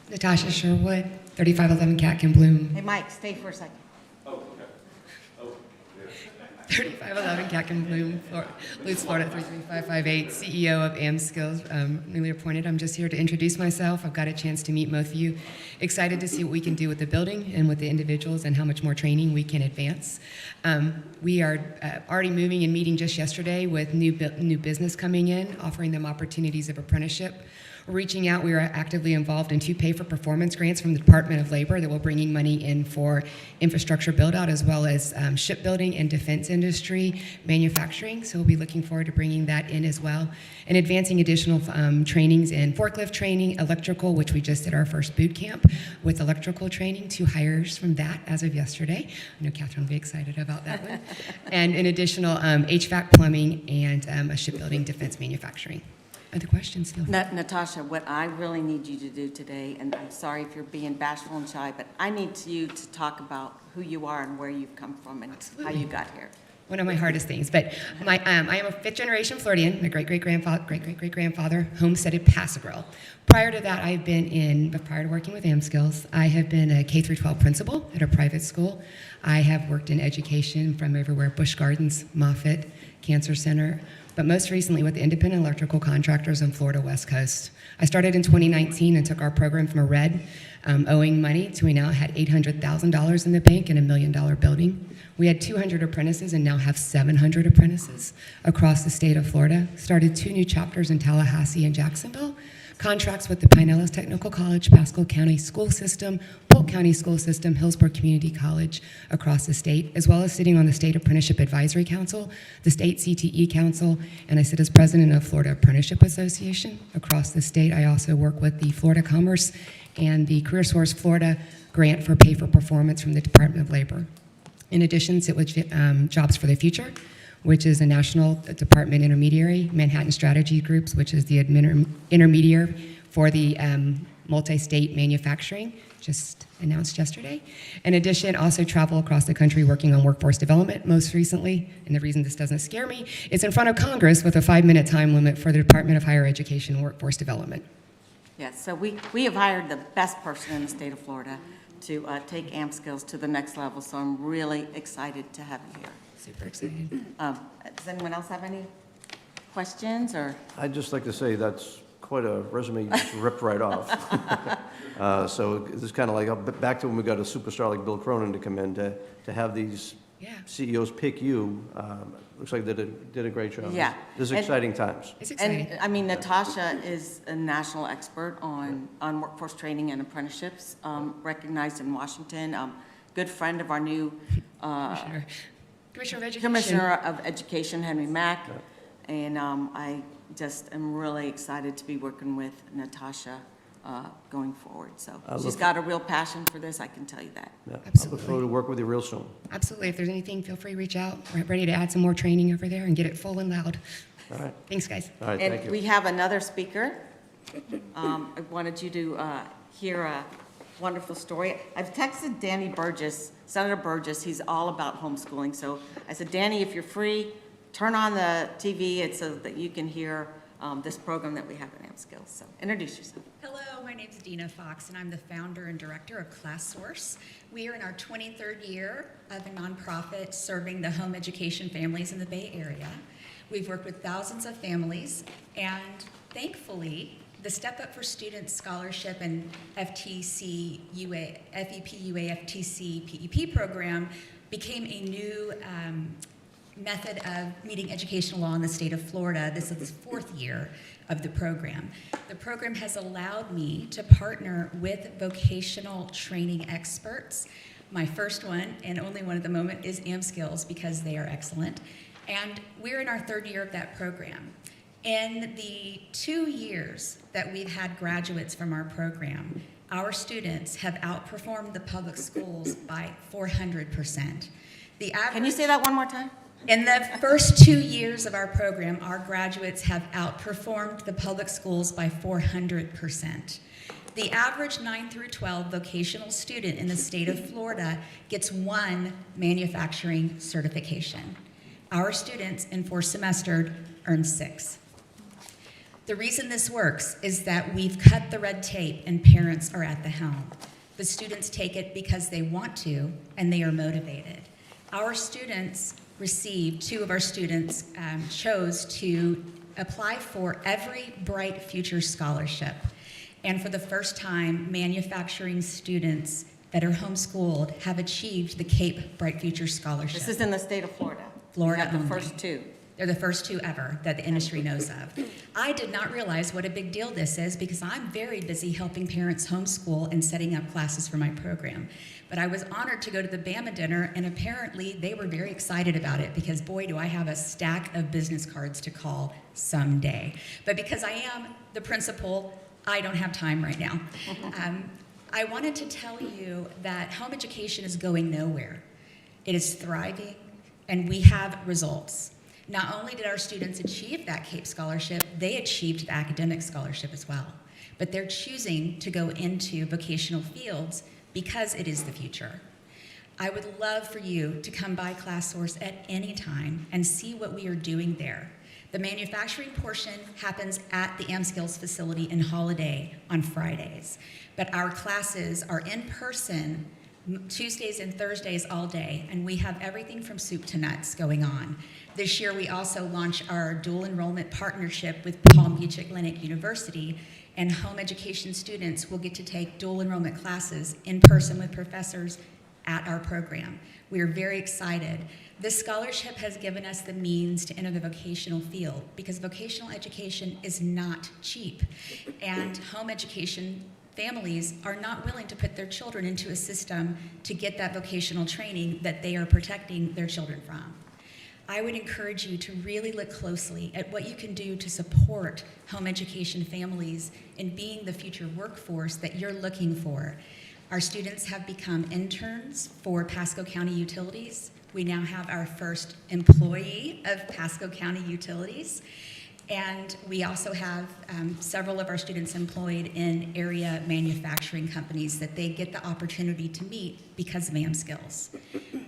Natasha Sherwood, 3511 Catkin Bloom.
Hey, Mike, stay for a second.
3511 Catkin Bloom, Lutz, Florida 33558, CEO of AmSkills, newly appointed. I'm just here to introduce myself. I've got a chance to meet both of you. Excited to see what we can do with the building and with the individuals and how much more training we can advance. We are already moving and meeting just yesterday with new business coming in, offering them opportunities of apprenticeship. Reaching out, we are actively involved in 2 pay-for-performance grants from the Department of Labor that will bringing money in for infrastructure build-out as well as shipbuilding and defense industry manufacturing. So we'll be looking forward to bringing that in as well. And advancing additional trainings in forklift training, electrical, which we just did our first boot camp with electrical training, 2 hires from that as of yesterday. I know Catherine will be excited about that one. And an additional HVAC plumbing and a shipbuilding defense manufacturing. Other questions? Feel free.
Natasha, what I really need you to do today, and I'm sorry if you're being bashful and shy, but I need you to talk about who you are and where you've come from and how you got here.
One of my hardest things, but I am a 5th-generation Floridian. My great-great-grandfather homesteaded Pasco. Prior to that, prior to working with AmSkills, I have been a K-12 principal at a private school. I have worked in education from everywhere, Busch Gardens, Moffitt, Cancer Center, but most recently with independent electrical contractors on Florida West Coast. I started in 2019 and took our program from a red, owing money, to we now had $800,000 in the bank and $1 million building. We had 200 apprentices and now have 700 apprentices across the state of Florida. Started 2 new chapters in Tallahassee and Jacksonville. Contracts with the Pinellas Technical College, Pasco County School System, Polk County School System, Hillsborough Community College across the state, as well as sitting on the State Apprenticeship Advisory Council, the State CTE Council, and I sit as president of Florida Apprenticeship Association across the state. I also work with the Florida Commerce and the Career Source Florida grant for pay for performance from the Department of Labor. In addition, sit with Jobs for the Future, which is a national department intermediary, Manhattan Strategy Groups, which is the intermediary for the multi-state manufacturing, just announced yesterday. In addition, also travel across the country working on workforce development most recently, and the reason this doesn't scare me, is in front of Congress with a 5-minute time limit for the Department of Higher Education and Workforce Development.
Yes, so we have hired the best person in the state of Florida to take AmSkills to the next level, so I'm really excited to have you here.
Super excited.
Does anyone else have any questions or?
I'd just like to say that's quite a resume you just ripped right off. So this is kind of like back to when we got a superstar like Bill Cronin to come in to have these CEOs pick you. Looks like they did a great job.
Yeah.
This is exciting times.
It's exciting.
And I mean, Natasha is a national expert on workforce training and apprenticeships, recognized in Washington. Good friend of our new Commissioner of Education, Henry Mack. And I just am really excited to be working with Natasha going forward. So she's got a real passion for this, I can tell you that.
Yeah. I look
Absolutely.
forward to work with you real soon.
Absolutely. If there's anything, feel free to reach out. We're ready to add some more training over there and get it full and loud.
All right.
Thanks, guys.
All right, thank
And
you.
we have another speaker. I wanted you to hear a wonderful story. I've texted Danny Burgess, Senator Burgess. He's all about homeschooling. So I said, Danny, if you're free, turn on the TV so that you can hear this program that we have at AmSkills. So introduce yourself.
Hello, my name is Dina Fox, and I'm the founder and director of ClassSource. We are in our 23rd year of a nonprofit serving the home education families in the Bay Area. We've worked with thousands of families, and thankfully, the Step Up for Students Scholarship and FEP UA FTC PEP program became a new method of meeting educational law in the state of Florida. This is the 4th year of the program. The program has allowed me to partner with vocational training experts. My first one, and only one at the moment, is AmSkills, because they are excellent. And we're in our 3rd year of that program. In the 2 years that we've had graduates from our program, our students have outperformed the public schools by 400%.
Can you say that one more time?
In the first 2 years of our program, our graduates have outperformed the public schools by 400%. The average 9 through 12 vocational student in the state of Florida gets 1 manufacturing certification. Our students in 4 semesters earn 6. The reason this works is that we've cut the red tape and parents are at the helm. The students take it because they want to and they are motivated. Our students received, 2 of our students chose to apply for every Bright Future Scholarship. And for the first time, manufacturing students that are homeschooled have achieved the Cape Bright Future Scholarship.
This is in the state of Florida.
Florida
You have the
only.
first 2.
They're the first 2 ever that the industry knows of. I did not realize what a big deal this is because I'm very busy helping parents homeschool and setting up classes for my program. But I was honored to go to the Bama dinner, and apparently they were very excited about it because, boy, do I have a stack of business cards to call someday. But because I am the principal, I don't have time right now. I wanted to tell you that home education is going nowhere. It is thriving, and we have results. Not only did our students achieve that CAPE scholarship, they achieved the academic scholarship as well. But they're choosing to go into vocational fields because it is the future. I would love for you to come by ClassSource at any time and see what we are doing there. The manufacturing portion happens at the AmSkills facility in Holiday on Fridays, but our classes are in person Tuesdays and Thursdays all day, and we have everything from soup to nuts going on. This year, we also launched our dual enrollment partnership with Palm Beach Atlantic University, and home education students will get to take dual enrollment classes in person with professors at our program. We are very excited. This scholarship has given us the means to enter the vocational field because vocational education is not cheap, and home education families are not willing to put their children into a system to get that vocational training that they are protecting their children from. I would encourage you to really look closely at what you can do to support home education families in being the future workforce that you're looking for. Our students have become interns for Pasco County Utilities. We now have our first employee of Pasco County Utilities. And we also have several of our students employed in area manufacturing companies that they get the opportunity to meet because of AmSkills.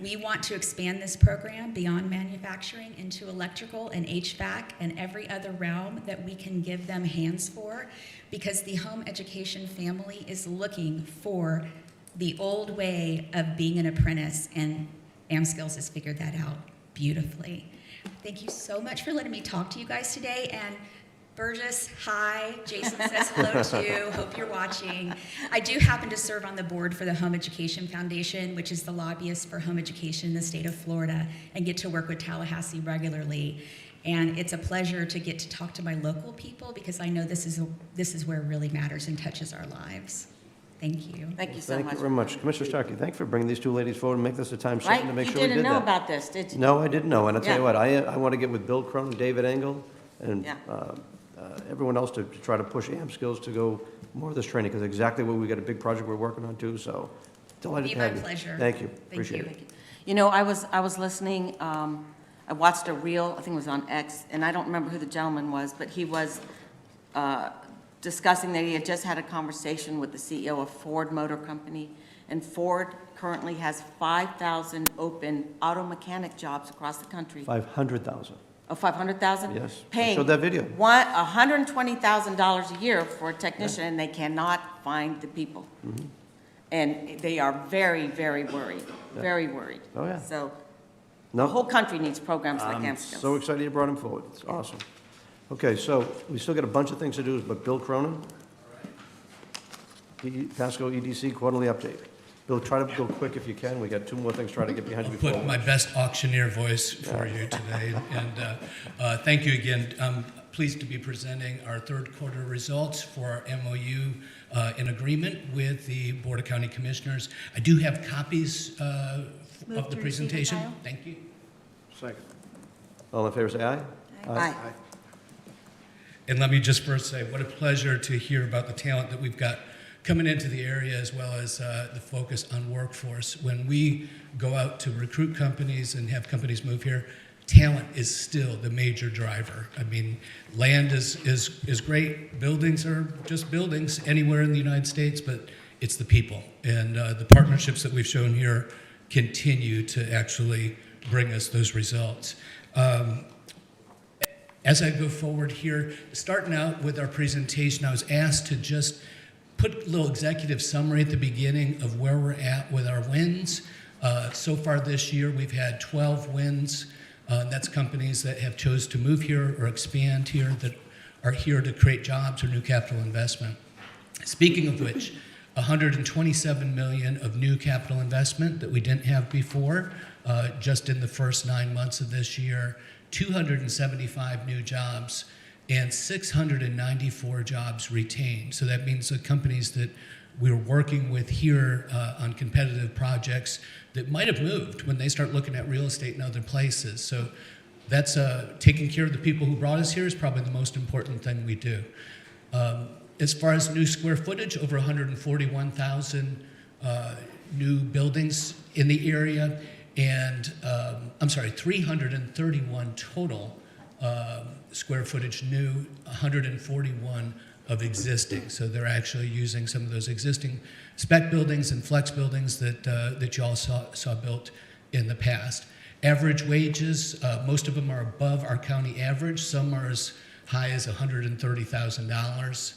We want to expand this program beyond manufacturing into electrical and HVAC and every other realm that we can give them hands for, because the home education family is looking for the old way of being an apprentice, and AmSkills has figured that out beautifully. Thank you so much for letting me talk to you guys today. And Burgess, hi. Jason says hello too. Hope you're watching. I do happen to serve on the board for the Home Education Foundation, which is the lobbyist for home education in the state of Florida, and get to work with Tallahassee regularly. And it's a pleasure to get to talk to my local people because I know this is where it really matters and touches our lives. Thank you.
Thank you so much.
Thank you very much. Commissioner Starkey, thank you for bringing these 2 ladies forward and make this a time certain
Right?
to make
You
sure we did that.
didn't know about this, did you?
No, I didn't know, and I'll tell you
Yeah.
what, I want to get with Bill Crum, David Engel, and
Yeah.
everyone else to try to push AmSkills to go more of this training, because exactly what we got a big project we're working on too, so delighted
Be
to have
my
you.
pleasure.
Thank you,
Thank
appreciate
you.
it.
You know, I was listening, I watched a reel, I think it was on X, and I don't remember who the gentleman was, but he was discussing that he had just had a conversation with the CEO of Ford Motor Company, and Ford currently has 5,000 open auto mechanic jobs across the country.
500,000.
Oh, 500,000?
Yes, I
Paying
showed that video.
$120,000 a year for a technician, and they cannot find the people.
Mhm.
And they are very, very worried,
Yeah.
very worried.
Oh, yeah.
So
No?
the whole country needs programs like
I'm
AMSCO.
so excited you brought him forward. It's awesome. Okay, so we still got a bunch of things to do, but Bill Cronin? Pasco EDC quarterly update. Bill, try to go quick if you can. We got two more things trying to get behind you before.
Put my best auctioneer voice for you today. And thank you again. I'm pleased to be presenting our third quarter results for our MOU in agreement with the Board of County Commissioners. I do have copies of the presentation. Thank you.
Second.
All in favor, say aye.
Aye.
And let me just first say, what a pleasure to hear about the talent that we've got coming into the area, as well as the focus on workforce. When we go out to recruit companies and have companies move here, talent is still the major driver. I mean, land is great. Buildings are just buildings anywhere in the United States, but it's the people. And the partnerships that we've shown here continue to actually bring us those results. As I go forward here, starting out with our presentation, I was asked to just put a little executive summary at the beginning of where we're at with our wins. So far this year, we've had 12 wins. That's companies that have chose to move here or expand here, that are here to create jobs or new capital investment. Speaking of which, 127 million of new capital investment that we didn't have before, just in the first 9 months of this year, 275 new jobs, and 694 jobs retained. So that means the companies that we're working with here on competitive projects that might have moved when they start looking at real estate in other places. So that's taking care of the people who brought us here is probably the most important thing we do. As far as new square footage, over 141,000 new buildings in the area, and 331 total square footage new, 141 of existing. So they're actually using some of those existing spec buildings and flex buildings that you all saw built in the past. Average wages, most of them are above our county average. Some are as high as $130,000.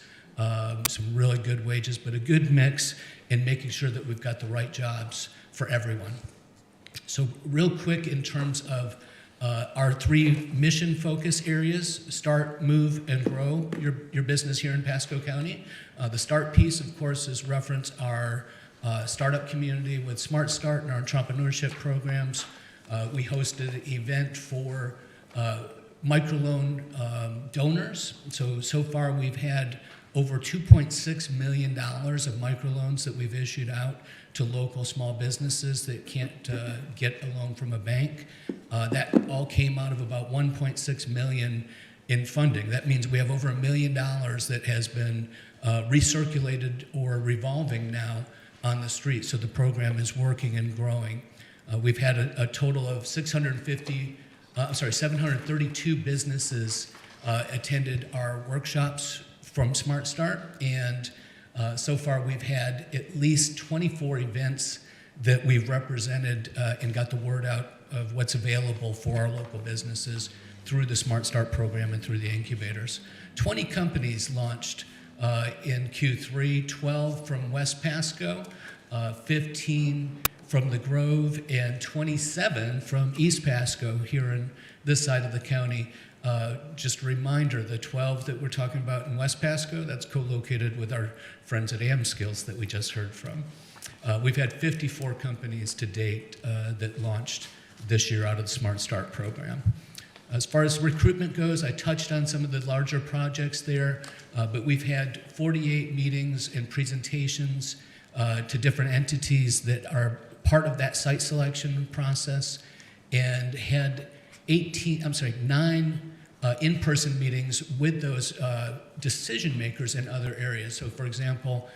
Some really good wages, but a good mix in making sure that we've got the right jobs for everyone. So real quick in terms of our three mission focus areas: start, move, and grow your business here in Pasco County. The start piece, of course, is reference our startup community with Smart Start and our entrepreneurship programs. We hosted an event for microloan donors. So far we've had over $2.6 million of microloans that we've issued out to local small businesses that can't get a loan from a bank. That all came out of about $1.6 million in funding. That means we have over $1 million that has been recirculated or revolving now on the street. So the program is working and growing. We've had a total of 732 businesses attended our workshops from Smart Start, and so far we've had at least 24 events that we've represented and got the word out of what's available for our local businesses through the Smart Start program and through the incubators. 20 companies launched in Q3, 12 from West Pasco, 15 from the Grove, and 27 from East Pasco here in this side of the county. Just a reminder, the 12 that we're talking about in West Pasco, that's co-located with our friends at AmSkills that we just heard from. We've had 54 companies to date that launched this year out of the Smart Start program. As far as recruitment goes, I touched on some of the larger projects there, but we've had 48 meetings and presentations to different entities that are part of that site selection process, and had 9 in-person meetings with those decision makers in other areas. So for example,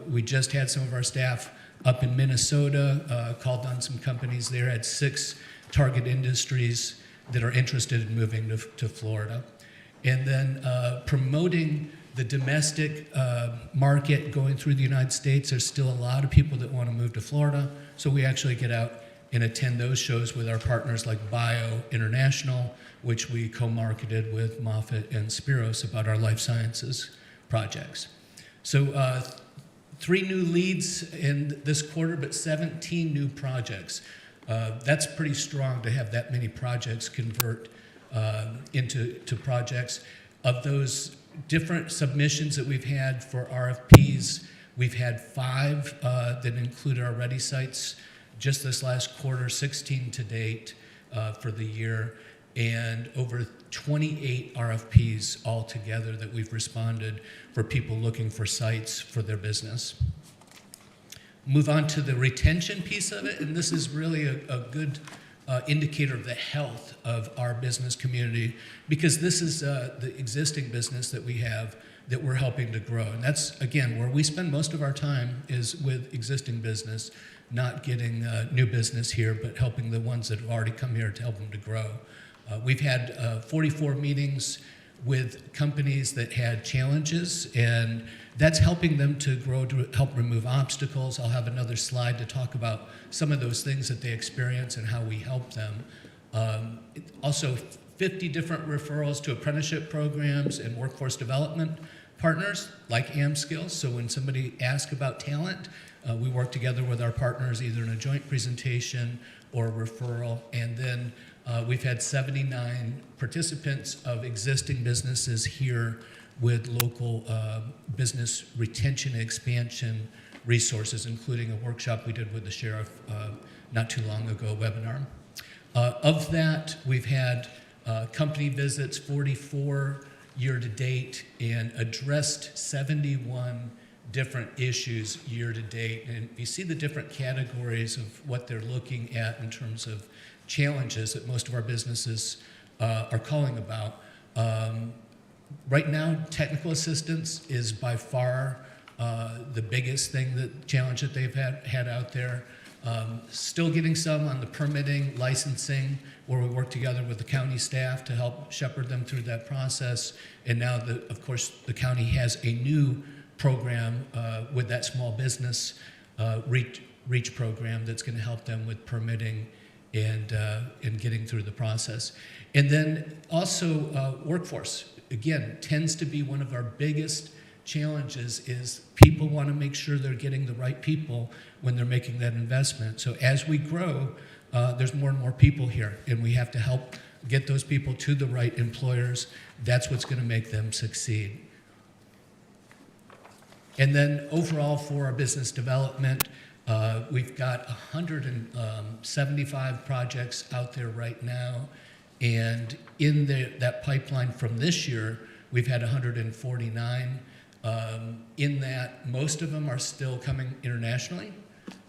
we just had some of our staff up in Minnesota, called on some companies there, had 6 target industries that are interested in moving to Florida. And then promoting the domestic market going through the United States. There's still a lot of people that want to move to Florida, so we actually get out and attend those shows with our partners like Bio International, which we co-marketed with Moffitt and Spiros about our life sciences projects. So 3 new leads in this quarter, but 17 new projects. That's pretty strong to have that many projects convert into projects. Of those different submissions that we've had for RFPs, we've had 5 that include our Ready sites just this last quarter, 16 to date for the year, and over 28 RFPs altogether that we've responded for people looking for sites for their business. Move on to the retention piece of it, and this is really a good indicator of the health of our business community, because this is the existing business that we have that we're helping to grow. And that's, again, where we spend most of our time is with existing business, not getting new business here, but helping the ones that have already come here to help them to grow. We've had 44 meetings with companies that had challenges, and that's helping them to grow, to help remove obstacles. I'll have another slide to talk about some of those things that they experience and how we help them. Also, 50 different referrals to apprenticeship programs and workforce development partners like AmSkills. So when somebody asks about talent, we work together with our partners either in a joint presentation or a referral. And then we've had 79 participants of existing businesses here with local business retention and expansion resources, including a workshop we did with the sheriff not too long ago, webinar. Of that, we've had company visits, 44 year to date, and addressed 71 different issues year to date. And you see the different categories of what they're looking at in terms of challenges that most of our businesses are calling about. Right now, technical assistance is by far the biggest challenge that they've had out there. Still getting some on the permitting, licensing, where we work together with the county staff to help shepherd them through that process. And now, of course, the county has a new program with that small business reach program that's going to help them with permitting and getting through the process. And then also workforce, again, tends to be one of our biggest challenges. Is people want to make sure they're getting the right people when they're making that investment. So as we grow, there's more and more people here, and we have to help get those people to the right employers. That's what's going to make them succeed. And then overall for our business development, we've got 175 projects out there right now. And in that pipeline from this year, we've had 149. In that, most of them are still coming internationally.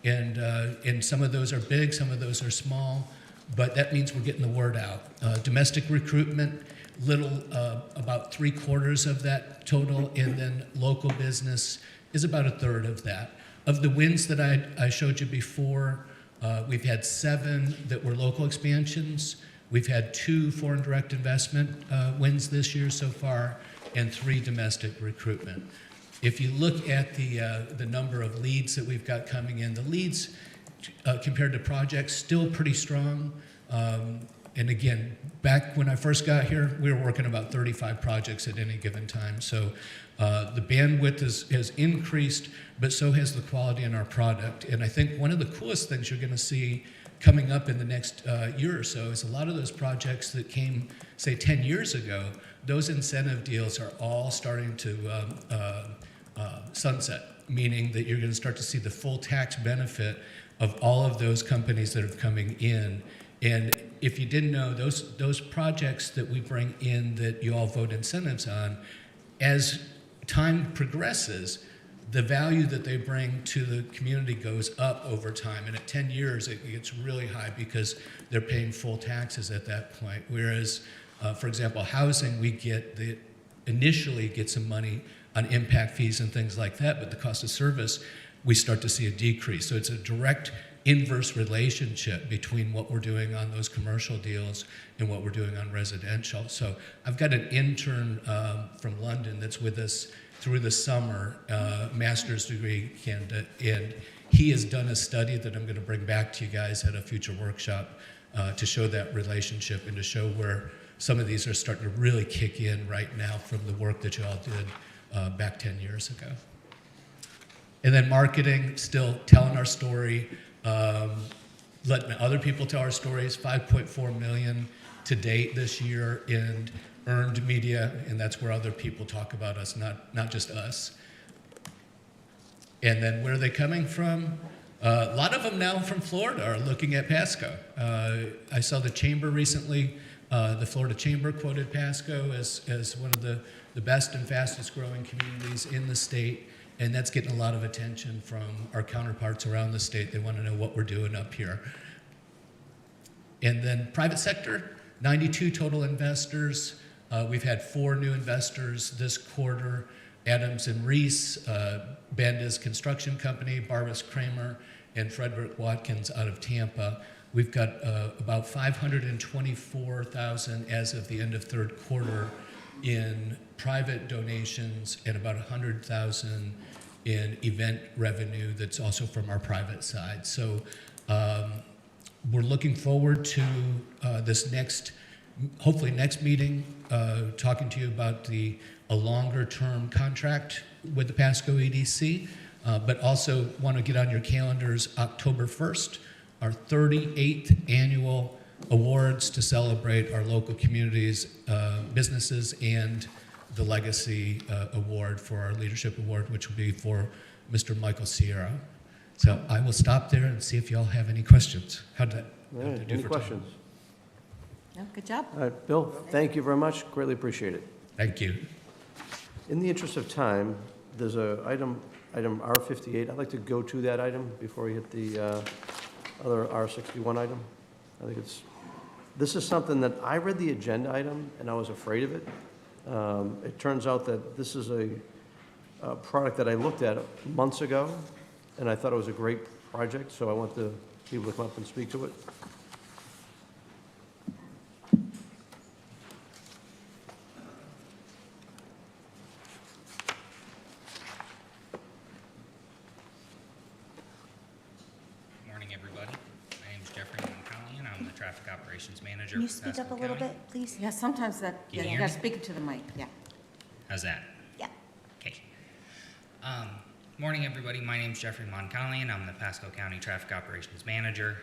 And some of those are big, some of those are small, but that means we're getting the word out. Domestic recruitment, about 3/4 of that total, and then local business is about 1/3 of that. Of the wins that I showed you before, we've had 7 that were local expansions. We've had 2 foreign direct investment wins this year so far, and 3 domestic recruitment. If you look at the number of leads that we've got coming in, the leads compared to projects, still pretty strong. And again, back when I first got here, we were working about 35 projects at any given time. So the bandwidth has increased, but so has the quality in our product. And I think one of the coolest things you're going to see coming up in the next year or so is a lot of those projects that came, say, 10 years ago, those incentive deals are all starting to sunset, meaning that you're going to start to see the full tax benefit of all of those companies that are coming in. And if you didn't know, those projects that we bring in that you all vote incentives on, as time progresses, the value that they bring to the community goes up over time. And at 10 years, it gets really high because they're paying full taxes at that point. Whereas, for example, housing, we initially get some money on impact fees and things like that, but the cost of service, we start to see a decrease. So it's a direct inverse relationship between what we're doing on those commercial deals and what we're doing on residential. So I've got an intern from London that's with us through the summer, master's degree candidate, and he has done a study that I'm going to bring back to you guys at a future workshop to show that relationship and to show where some of these are starting to really kick in right now from the work that you all did back 10 years ago. And then marketing, still telling our story, letting other people tell our stories, 5.4 million to date this year in earned media, and that's where other people talk about us, not just us. And then where are they coming from? A lot of them now from Florida are looking at Pasco. I saw the chamber recently, the Florida Chamber quoted Pasco as one of the best and fastest growing communities in the state, and that's getting a lot of attention from our counterparts around the state. They want to know what we're doing up here. And then private sector, 92 total investors. We've had 4 new investors this quarter. Adams and Reese, Banda's Construction Company, Barbas Kramer, and Frederick Watkins out of Tampa. We've got about $524,000 as of the end of third quarter in private donations and about $100,000 in event revenue that's also from our private side. So we're looking forward to this next, hopefully next meeting, talking to you about a longer term contract with the Pasco EDC, but also want to get on your calendars October 1st, our 38th annual awards to celebrate our local communities, businesses, and the Legacy Award for our Leadership Award, which will be for Mr. Michael Sierra. So I will stop there and see if y'all have any questions. How'd that do
Any
for
questions?
No, good job.
All right, Bill, thank you very much. Greatly appreciate it.
Thank you.
In the interest of time, there's a item R58. I'd like to go to that item before we hit the other R61 item. I think this is something that I read the agenda item and I was afraid of it. It turns out that this is a product that I looked at months ago and I thought it was a great project, so I want the people to come up and speak to it.
Can you speak up a little bit, please?
Yeah, sometimes that,
Can you
you
hear
gotta
me?
speak into the mic, yeah.
How's that?
Yeah.
Okay. Morning, everybody. My name's Jeffrey Moncallion. I'm the Pasco County Traffic Operations Manager.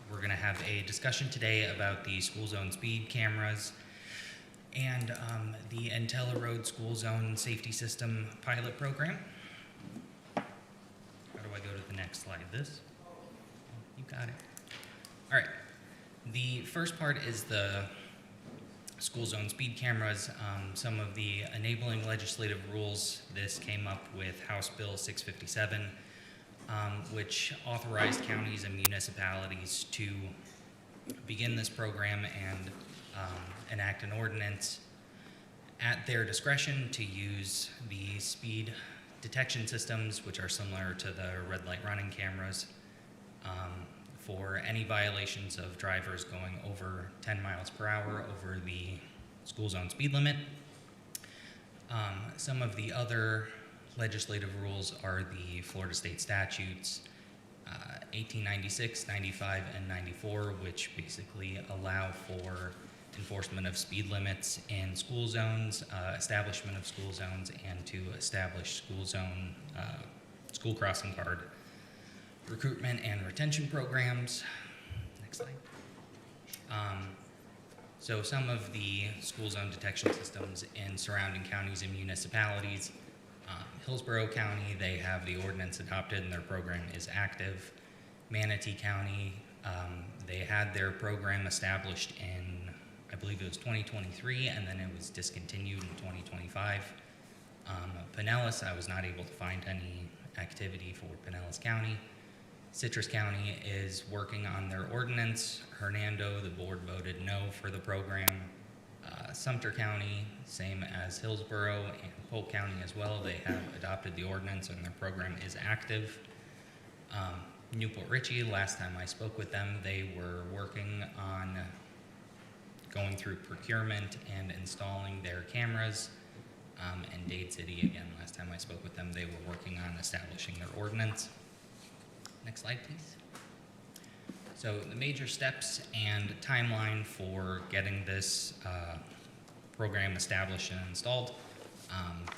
We're going to have a discussion today about the school zone speed cameras and the Entella Road School Zone Safety System pilot program. How do I go to the next slide? This? You got it. All right. The first part is the school zone speed cameras. Some of the enabling legislative rules. This came up with House Bill 657, which authorized counties and municipalities to begin this program and enact an ordinance at their discretion to use the speed detection systems, which are similar to the red light running cameras, for any violations of drivers going over 10 miles per hour over the school zone speed limit. Some of the other legislative rules are the Florida state statutes, 1896, 95, and 94, which basically allow for enforcement of speed limits in school zones, establishment of school zones, and to establish school crossing guard recruitment and retention programs. Next slide. So some of the school zone detection systems in surrounding counties and municipalities. Hillsborough County, they have the ordinance adopted and their program is active. Manatee County, they had their program established in, I believe it was 2023, and then it was discontinued in 2025. Pinellas, I was not able to find any activity for Pinellas County. Citrus County is working on their ordinance. Hernando, the board voted no for the program. Sumter County, same as Hillsborough, and Polk County as well, they have adopted the ordinance and their program is active. Newport Richey, last time I spoke with them, they were working on going through procurement and installing their cameras. and Dade City, again, last time I spoke with them, they were working on establishing their ordinance. Next slide, please. So the major steps and timeline for getting this program established and installed.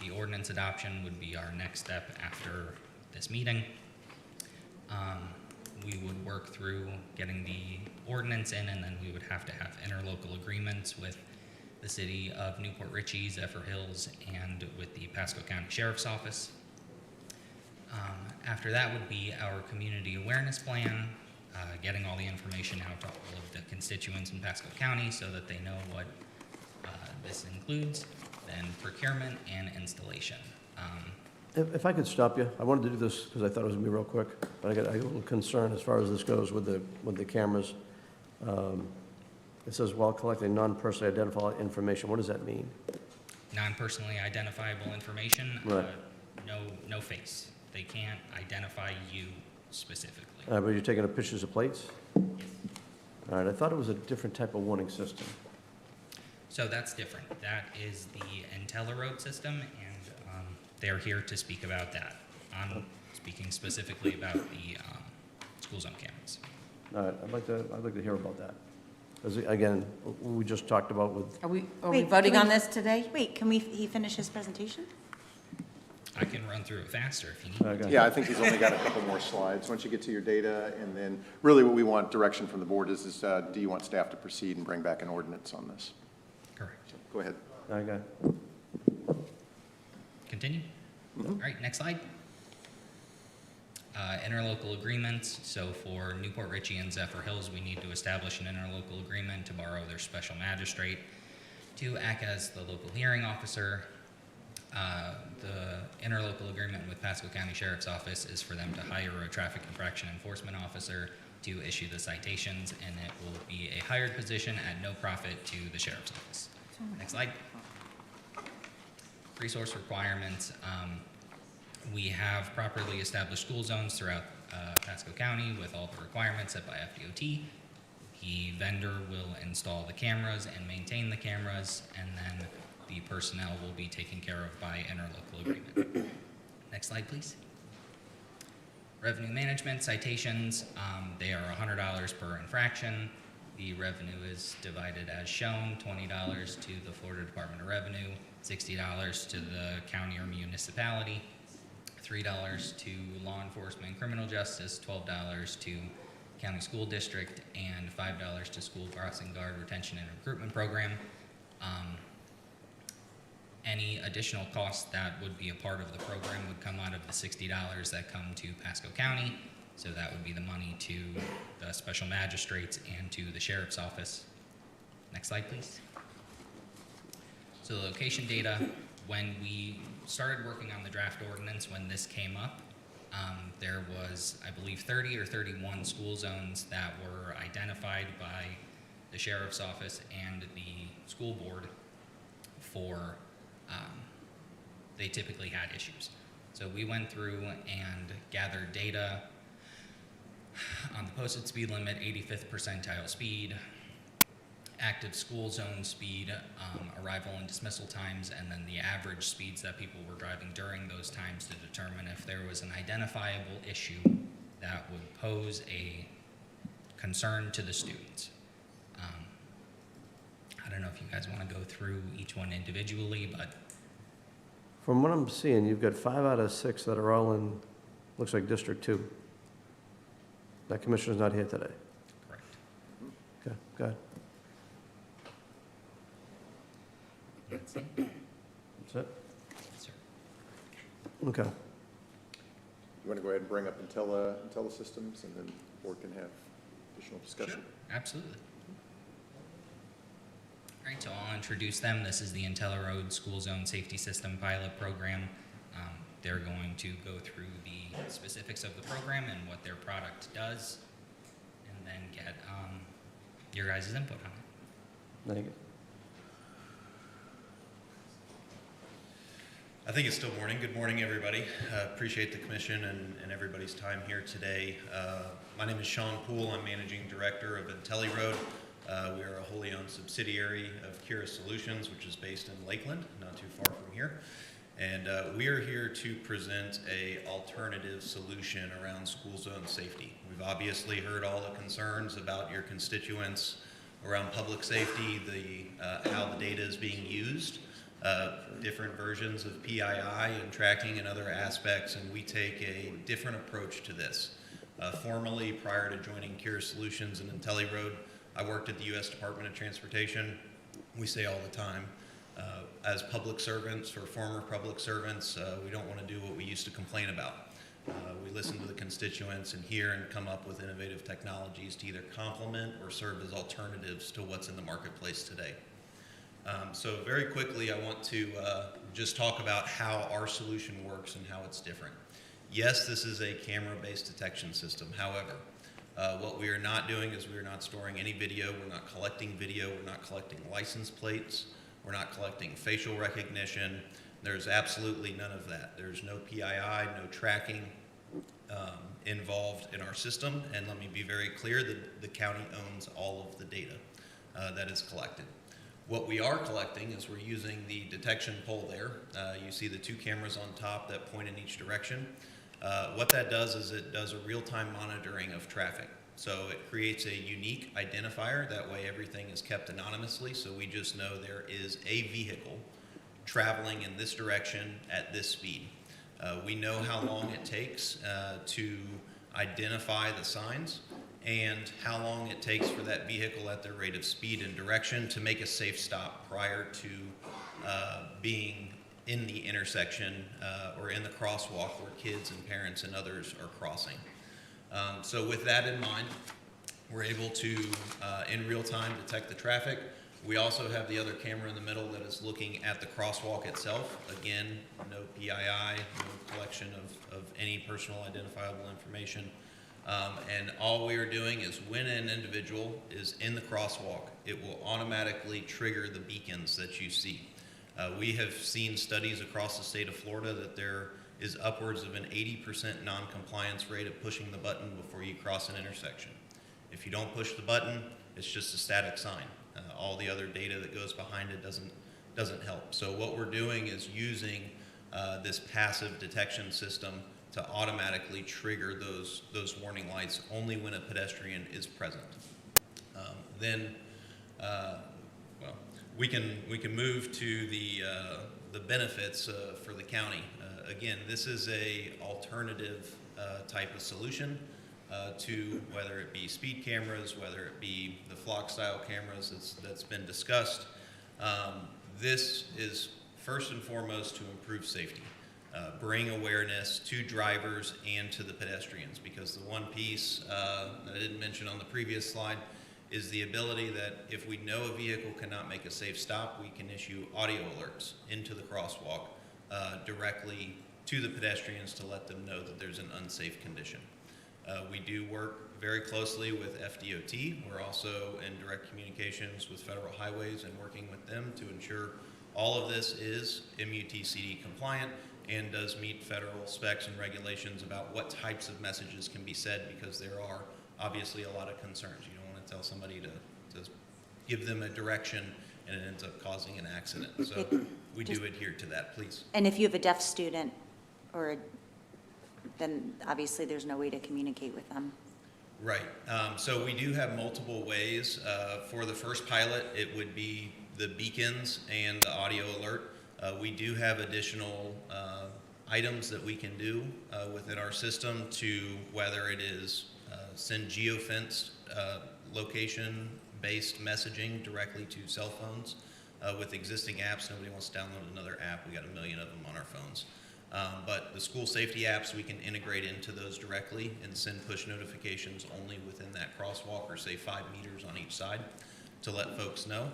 The ordinance adoption would be our next step after this meeting. We would work through getting the ordinance in, and then we would have to have interlocal agreements with the city of Newport Richey, Zephyr Hills, and with the Pasco County Sheriff's Office. After that would be our community awareness plan, getting all the information out to all of the constituents in Pasco County so that they know what this includes, then procurement and installation.
If I could stop you, I wanted to do this because I thought it was going to be real quick, but I got a little concern as far as this goes with the cameras. It says, while collecting non-personally identifiable information. What does that mean?
Non-personally identifiable information,
Right.
no face. They can't identify you specifically.
But you're taking the pictures of plates? All right, I thought it was a different type of warning system.
So that's different. That is the IntelliRoad system, and they're here to speak about that. I'm speaking specifically about the school zone cameras.
All right, I'd like to hear about that. Because again, we just talked about with,
Are we
Wait,
voting
can
on
we-
this today?
Wait, he finish his presentation?
I can run through it faster if you need.
Okay.
Yeah, I think he's only got a couple more slides. Once you get to your data, and then really what we want direction from the board is do you want staff to proceed and bring back an ordinance on this?
Correct.
Go ahead.
okay.
Continue? All right, next slide. Interlocal agreements. So for Newport Richey and Zephyr Hills, we need to establish an interlocal agreement to borrow their special magistrate to act as the local hearing officer. The interlocal agreement with Pasco County Sheriff's Office is for them to hire a traffic infraction enforcement officer to issue the citations, and it will be a hired position at no profit to the Sheriff's Office. Next slide. Resource requirements. We have properly established school zones throughout Pasco County with all the requirements set by FDOT. The vendor will install the cameras and maintain the cameras, and then the personnel will be taken care of by interlocal agreement. Next slide, please. Revenue management citations, they are $100 per infraction. The revenue is divided as shown, $20 to the Florida Department of Revenue, $60 to the county or municipality, $3 to law enforcement and criminal justice, $12 to county school district, and $5 to school crossing guard retention and recruitment program. Any additional costs that would be a part of the program would come out of the $60 that come to Pasco County. So that would be the money to the special magistrates and to the sheriff's office. Next slide, please. So the location data, when we started working on the draft ordinance, when this came up, there was, I believe, 30 or 31 school zones that were identified by the sheriff's office and the school board for, they typically had issues. So we went through and gathered data on the posted speed limit, 85th percentile speed, active school zone speed, arrival and dismissal times, and then the average speeds that people were driving during those times to determine if there was an identifiable issue that would pose a concern to the students. I don't know if you guys want to go through each one individually, but
From what I'm seeing, you've got 5 out of 6 that are all in, looks like District 2. That commissioner's not here today.
correct.
Okay, go ahead.
That's it.
That's it?
Yes, sir.
Okay.
You want to go ahead and bring up IntelliSystems, and then the board can have additional discussion?
Absolutely. All right, so I'll introduce them. This is the IntelliRoad School Zone Safety System Pilot Program. They're going to go through the specifics of the program and what their product does, and then get your guys' input on it.
Thank you.
I think it's still morning. Good morning, everybody. Appreciate the commission and everybody's time here today. My name is Sean Poole. I'm Managing Director of IntelliRoad. We are a wholly owned subsidiary of Kira Solutions, which is based in Lakeland, not too far from here. And we are here to present a alternative solution around school zone safety. We've obviously heard all the concerns about your constituents around public safety, how the data is being used, different versions of PII and tracking and other aspects, and we take a different approach to this. Formerly, prior to joining Kira Solutions and IntelliRoad, I worked at the U.S. Department of Transportation. We say all the time, as public servants or former public servants, we don't want to do what we used to complain about. We listen to the constituents and hear and come up with innovative technologies to either complement or serve as alternatives to what's in the marketplace today. So very quickly, I want to just talk about how our solution works and how it's different. Yes, this is a camera-based detection system. However, what we are not doing is we are not storing any video. We're not collecting video. We're not collecting license plates. We're not collecting facial recognition. There's absolutely none of that. There's no PII, no tracking involved in our system. And let me be very clear that the county owns all of the data that is collected. What we are collecting is we're using the detection pole there. You see the two cameras on top that point in each direction. What that does is it does a real-time monitoring of traffic. So it creates a unique identifier. That way everything is kept anonymously. So we just know there is a vehicle traveling in this direction at this speed. We know how long it takes to identify the signs and how long it takes for that vehicle at their rate of speed and direction to make a safe stop prior to being in the intersection or in the crosswalk where kids and parents and others are crossing. So with that in mind, we're able to, in real time, detect the traffic. We also have the other camera in the middle that is looking at the crosswalk itself. Again, no PII, no collection of any personal identifiable information. And all we are doing is when an individual is in the crosswalk, it will automatically trigger the beacons that you see. We have seen studies across the state of Florida that there is upwards of an 80% non-compliance rate of pushing the button before you cross an intersection. If you don't push the button, it's just a static sign. All the other data that goes behind it doesn't help. So what we're doing is using this passive detection system to automatically trigger those warning lights only when a pedestrian is present. We can move to the benefits for the county. Again, this is a alternative type of solution to whether it be speed cameras, whether it be the flock style cameras that's been discussed. This is first and foremost to improve safety. Bring awareness to drivers and to the pedestrians, because the one piece that I didn't mention on the previous slide is the ability that if we know a vehicle cannot make a safe stop, we can issue audio alerts into the crosswalk directly to the pedestrians to let them know that there's an unsafe condition. We do work very closely with FDOT. We're also in direct communications with Federal Highways and working with them to ensure all of this is MUTCD compliant and does meet federal specs and regulations about what types of messages can be said, because there are obviously a lot of concerns. You don't want to tell somebody to give them a direction and it ends up causing an accident. So we do adhere to that, please.
And if you have a deaf student, then obviously there's no way to communicate with them.
Right. So we do have multiple ways. For the first pilot, it would be the beacons and the audio alert. We do have additional items that we can do within our system to, whether it is send geofenced location-based messaging directly to cell phones. With existing apps, nobody wants to download another app. We got a million of them on our phones. But the school safety apps, we can integrate into those directly and send push notifications only within that crosswalk, or say 5 meters on each side, to let folks know.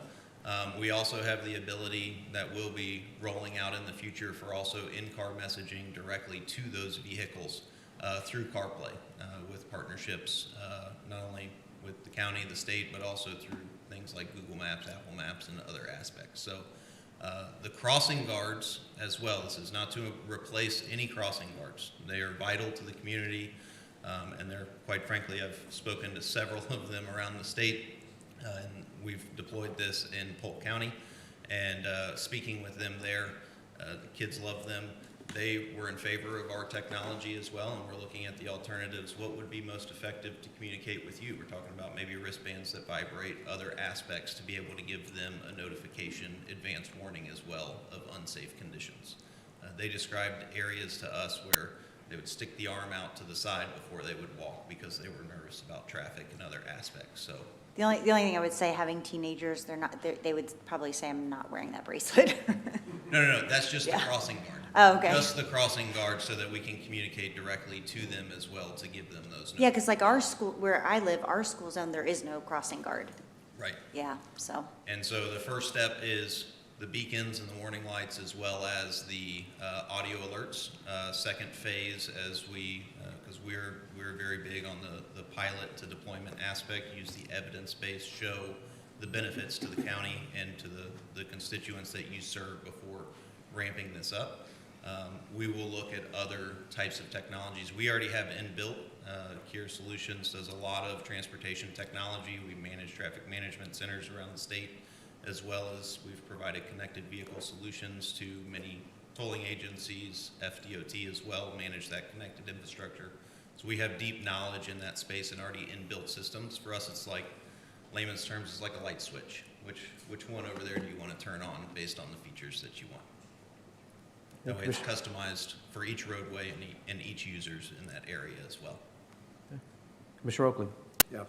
We also have the ability that we'll be rolling out in the future for also in-car messaging directly to those vehicles through CarPlay with partnerships, not only with the county, the state, but also through things like Google Maps, Apple Maps, and other aspects. So the crossing guards as well, this is not to replace any crossing guards. They are vital to the community, and they're, quite frankly, I've spoken to several of them around the state. And we've deployed this in Polk County, and speaking with them there, the kids love them. They were in favor of our technology as well, and we're looking at the alternatives. What would be most effective to communicate with you? We're talking about maybe wristbands that vibrate, other aspects to be able to give them a notification, advance warning as well of unsafe conditions. They described areas to us where they would stick the arm out to the side before they would walk because they were nervous about traffic and other aspects. So
The only thing I would say, having teenagers, they would probably say I'm not wearing that bracelet.
no, that's just the crossing guard.
Oh, okay.
Just the crossing guard so that we can communicate directly to them as well to give them those.
Yeah, because like our school, where I live, our school zone, there is no crossing guard.
Right.
Yeah, so.
And so the first step is the beacons and the warning lights as well as the audio alerts. Second phase, as we, because we're very big on the pilot to deployment aspect, use the evidence-based, show the benefits to the county and to the constituents that you serve before ramping this up. We will look at other types of technologies. We already have inbuilt. Kier Solutions does a lot of transportation technology. We manage traffic management centers around the state, as well as we've provided connected vehicle solutions to many tolling agencies, FDOT as well, manage that connected infrastructure. So we have deep knowledge in that space and already inbuilt systems. For us, it's like, layman's terms, it's like a light switch. Which one over there do you want to turn on based on the features that you want? That way it's customized for each roadway and each users in that area as well.
Commissioner Oakley.
Yeah.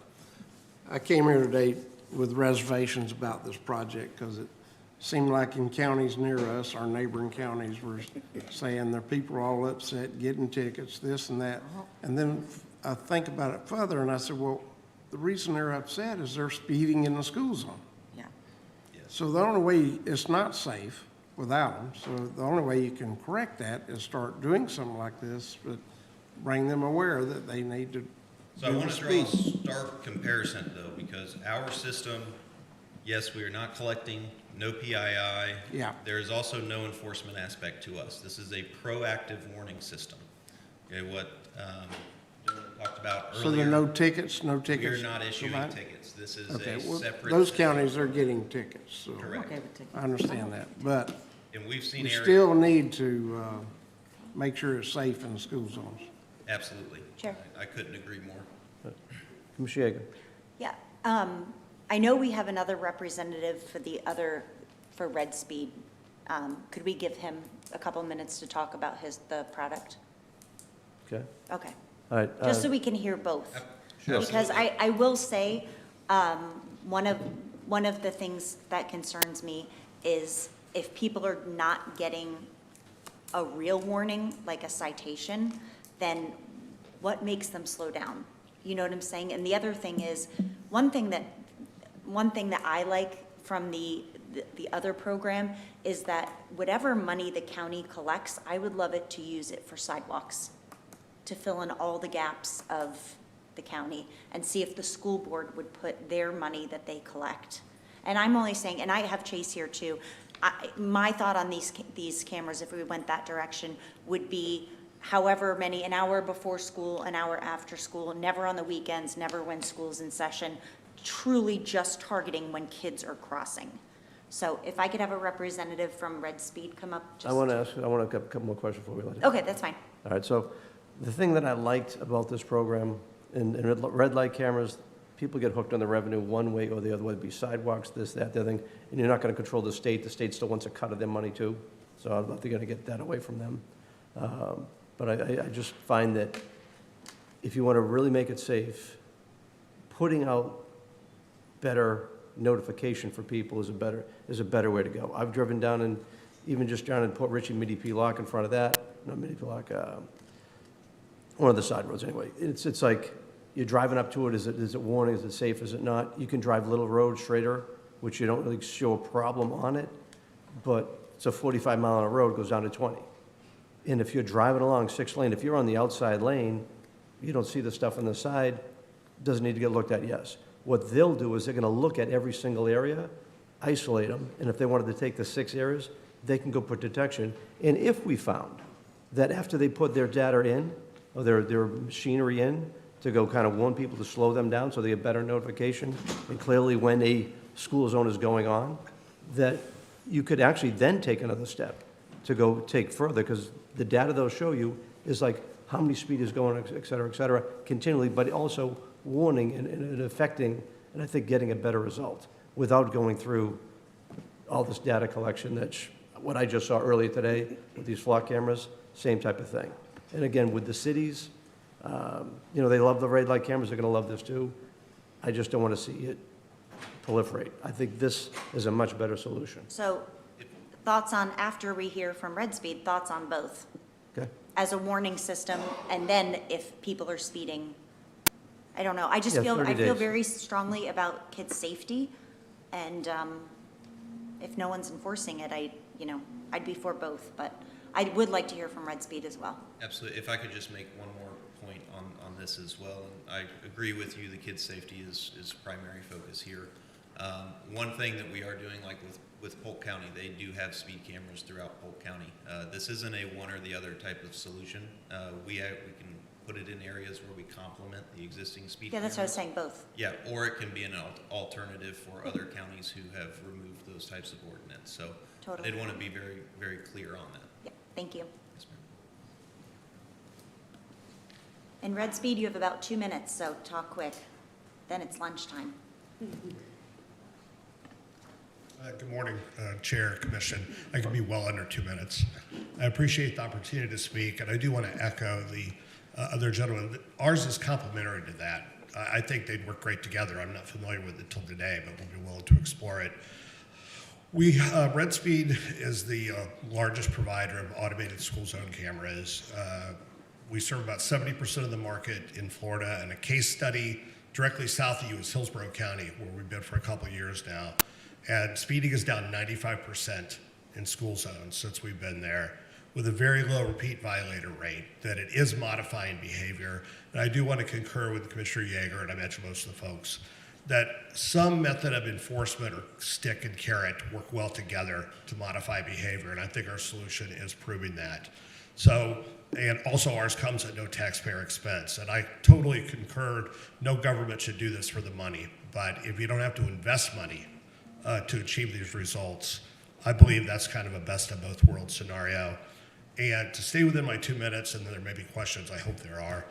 I came here today with reservations about this project because it seemed like in counties near us, our neighboring counties were saying their people are all upset, getting tickets, this and that. And then I think about it further and I said, well, the reason they're upset is they're speeding in the school zone.
Yeah.
So the only way, it's not safe without them. So the only way you can correct that is start doing something like this, but bring them aware that they need to
So I want to draw a stark comparison though, because our system, yes, we are not collecting, no PII.
Yeah.
There is also no enforcement aspect to us. This is a proactive warning system. Okay, what Dylan talked about earlier.
So there are no tickets?
We are not issuing tickets. This is a separate.
Those counties are getting tickets, so.
Correct.
I understand that, but
And we've seen
we
areas.
still need to make sure it's safe in the school zones.
Absolutely.
Chair.
I couldn't agree more.
Commissioner Yeager.
Yeah, I know we have another representative for Red Speed. Could we give him a couple minutes to talk about the product?
Okay.
Okay.
All right.
Just so we can hear both.
Sure.
Because I will say, one of the things that concerns me is if people are not getting a real warning, like a citation, then what makes them slow down? You know what I'm saying? And the other thing is, one thing that I like from the other program is that whatever money the county collects, I would love it to use it for sidewalks, to fill in all the gaps of the county and see if the school board would put their money that they collect. And I'm only saying, and I have Chase here too, my thought on these cameras, if we went that direction, would be however many, an hour before school, an hour after school, never on the weekends, never when school's in session, truly just targeting when kids are crossing. So if I could have a representative from Red Speed come up.
I want to ask a couple more questions before we let you.
Okay, that's fine.
All right, so the thing that I liked about this program, in red light cameras, people get hooked on the revenue one way or the other, whether it be sidewalks, this, that, the other thing, and you're not going to control the state. The state still wants a cut of their money too, so I don't know if they're going to get that away from them. But I just find that if you want to really make it safe, putting out better notification for people is a better way to go. I've driven down in, even just down in Port Richey, Midi-P Lock in front of that, not Midi-P Lock, one of the side roads anyway. It's like you're driving up to it, is it warning, is it safe, is it not? You can drive Little Road straighter, which you don't really show a problem on it, but it's a 45-mile-an-hour road, goes down to 20. And if you're driving along 6-lane, if you're on the outside lane, you don't see the stuff on the side, doesn't need to get looked at, yes. What they'll do is they're going to look at every single area, isolate them, and if they wanted to take the 6 areas, they can go put detection. And if we found that after they put their data in, or their machinery in, to go kind of warn people to slow them down so they get better notification, and clearly when a school zone is going on, that you could actually then take another step to go take further, because the data they'll show you is like how many speed is going, et cetera, continually, but also warning and affecting, and I think getting a better result without going through all this data collection. That's what I just saw earlier today with these flock cameras, same type of thing. And again, with the cities, you know, they love the red light cameras, they're gonna love this too. I just don't wanna see it proliferate. I think this is a much better solution.
So thoughts on, after we hear from Red Speed, thoughts on both?
Okay?
As a warning system, and then if people are speeding, I don't know. I just
Yeah,
feel,
30
I feel
days.
very strongly about kids' safety, and if no one's enforcing it, I'd be for both, but I would like to hear from Red Speed as well.
Absolutely. If I could just make one more point on this as well, and I agree with you, the kids' safety is primary focus here. One thing that we are doing, like with Polk County, they do have speed cameras throughout Polk County. This isn't a one or the other type of solution. We can put it in areas where we complement the existing speed
Yeah, that's what I was
cameras.
saying, both.
Yeah, or it can be an alternative for other counties who have removed those types of ordinance. So
Totally.
I'd want to be very, very clear on that.
Yeah, thank you.
Yes, ma'am.
And Red Speed, you have about 2 minutes, so talk quick. Then it's lunchtime.
Good morning, Chair, Commission. I can be well under 2 minutes. I appreciate the opportunity to speak, and I do want to echo the other gentleman. Ours is complementary to that. I think they'd work great together. I'm not familiar with it till today, but we'll be willing to explore it. Red Speed is the largest provider of automated school zone cameras. We serve about 70% of the market in Florida, and a case study directly south of you is Hillsborough County, where we've been for a couple of years now. And speeding is down 95% in school zones since we've been there, with a very low repeat violator rate, that it is modifying behavior. And I do want to concur with Commissioner Yeager, and I mentioned most of the folks, that some method of enforcement or stick and carrot work well together to modify behavior, and I think our solution is proving that. So, and also ours comes at no taxpayer expense, and I totally concur, no government should do this for the money, but if you don't have to invest money to achieve these results, I believe that's kind of a best of both worlds scenario. And to stay within my 2 minutes, and then there may be questions, I hope there are,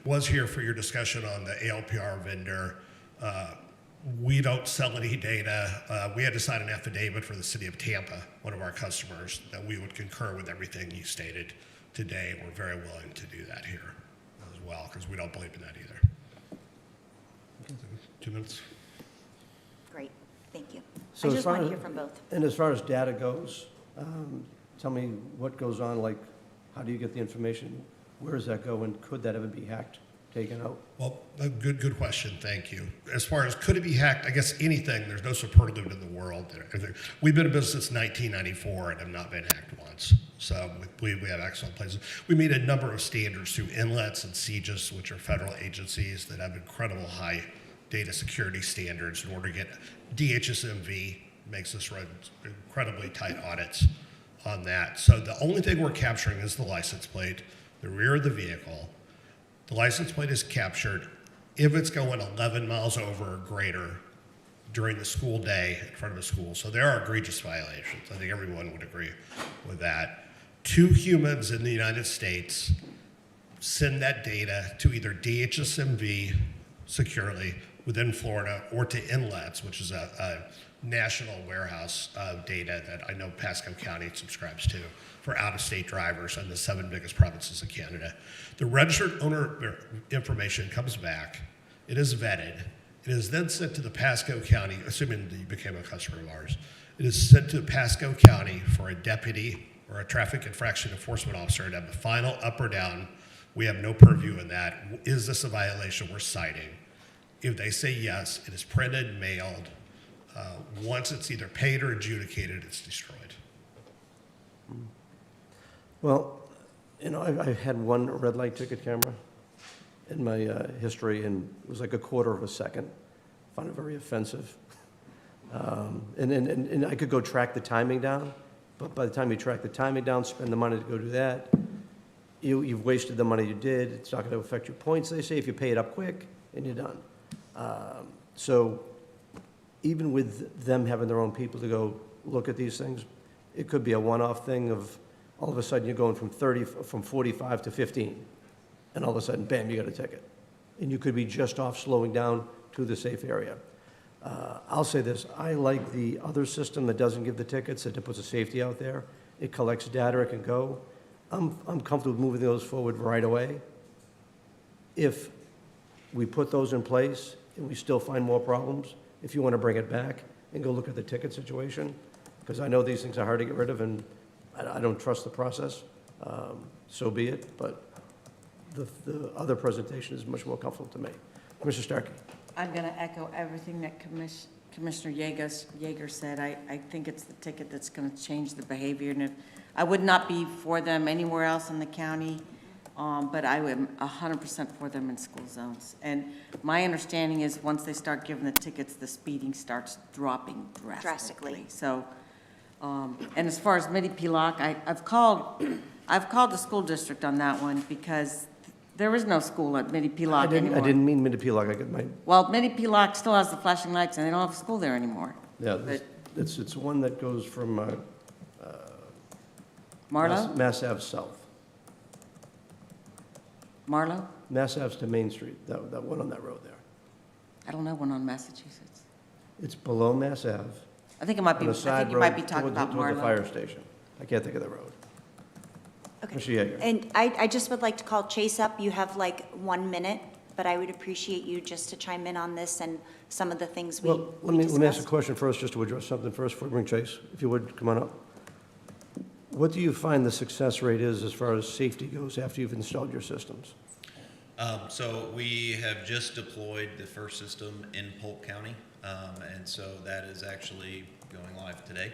was here for your discussion on the ALPR vendor. We don't sell any data. We had to sign an affidavit for the city of Tampa, one of our customers, that we would concur with everything you stated today. We're very willing to do that here as well, because we don't believe in that either. 2 minutes.
Great, thank you.
So
I
as
just
far
want to
as-
hear from both.
And as far as data goes, tell me what goes on, like, how do you get the information? Where does that go, and could that ever be hacked, taken out?
Well, a good question, thank you. As far as could it be hacked, I guess anything, there's no superlative in the world. We've been in business since 1994 and have not been hacked once. So we believe we have excellent places. We meet a number of standards through inlets and CGIS, which are federal agencies that have incredible high data security standards in order to get DHSMV, makes us run incredibly tight audits on that. So the only thing we're capturing is the license plate, the rear of the vehicle. The license plate is captured if it's going 11 miles over or greater during the school day in front of a school. So there are egregious violations. I think everyone would agree with that. 2 humans in the United States send that data to either DHSMV securely within Florida or to inlets, which is a national warehouse of data that I know Pasco County subscribes to for out-of-state drivers in the 7 biggest provinces of Canada. The registered owner information comes back. It is vetted. It is then sent to the Pasco County, assuming that you became a customer of ours. It is sent to Pasco County for a deputy or a traffic infraction enforcement officer to have the final up or down. We have no purview in that. Is this a violation we're citing? If they say yes, it is printed, mailed. Once it's either paid or adjudicated, it's destroyed.
Well, you know, I've had one red light ticket camera in my history, and it was like a quarter of a second. I found it very offensive. And I could go track the timing down, but by the time you track the timing down, spend the money to go do that, you've wasted the money you did, it's not gonna affect your points, they say, if you pay it up quick, and you're done. So even with them having their own people to go look at these things, it could be a one-off thing of, all of a sudden, you're going from 45 to 15, and all of a sudden, bam, you got a ticket. And you could be just off slowing down to the safe area. I'll say this, I like the other system that doesn't give the tickets, that puts a safety out there. It collects data, it can go. I'm comfortable moving those forward right away. If we put those in place and we still find more problems, if you want to bring it back and go look at the ticket situation, because I know these things are hard to get rid of and I don't trust the process, so be it, but the other presentation is much more comfortable to me. Commissioner Starkey.
I'm going to echo everything that Commissioner Yeager said. I think it's the ticket that's going to change the behavior, and I would not be for them anywhere else in the county, but I am 100% for them in school zones. And my understanding is once they start giving the tickets, the speeding starts dropping drastically. So, and as far as Midi-Pilock, I've called the school district on that one because there is no school at Midi-Pilock anymore.
I didn't mean Midi-Pilock, I got my...
Well, Midi-Pilock still has the flashing lights, and they don't have a school there anymore.
Yeah,
But
it's one that goes from
Marlow?
Mass Ave South.
Marlow?
Mass Ave to Main Street, that one on that road there.
I don't know one on Massachusetts.
It's below Mass Ave.
I think it might be,
on
I
the side
think you might
road
be talking
towards
about
the
Marlow.
fire station. I can't think of the road.
Okay.
Commissioner Yeager.
And I just would like to call Chase up. You have like 1 minute, but I would appreciate you just to chime in on this and some of the things we
Well, let me ask a
discussed.
question first, just to address something first before we bring Chase. If you would, come on up. What do you find the success rate is as far as safety goes after you've installed your systems?
So we have just deployed the first system in Polk County, and so that is actually going live today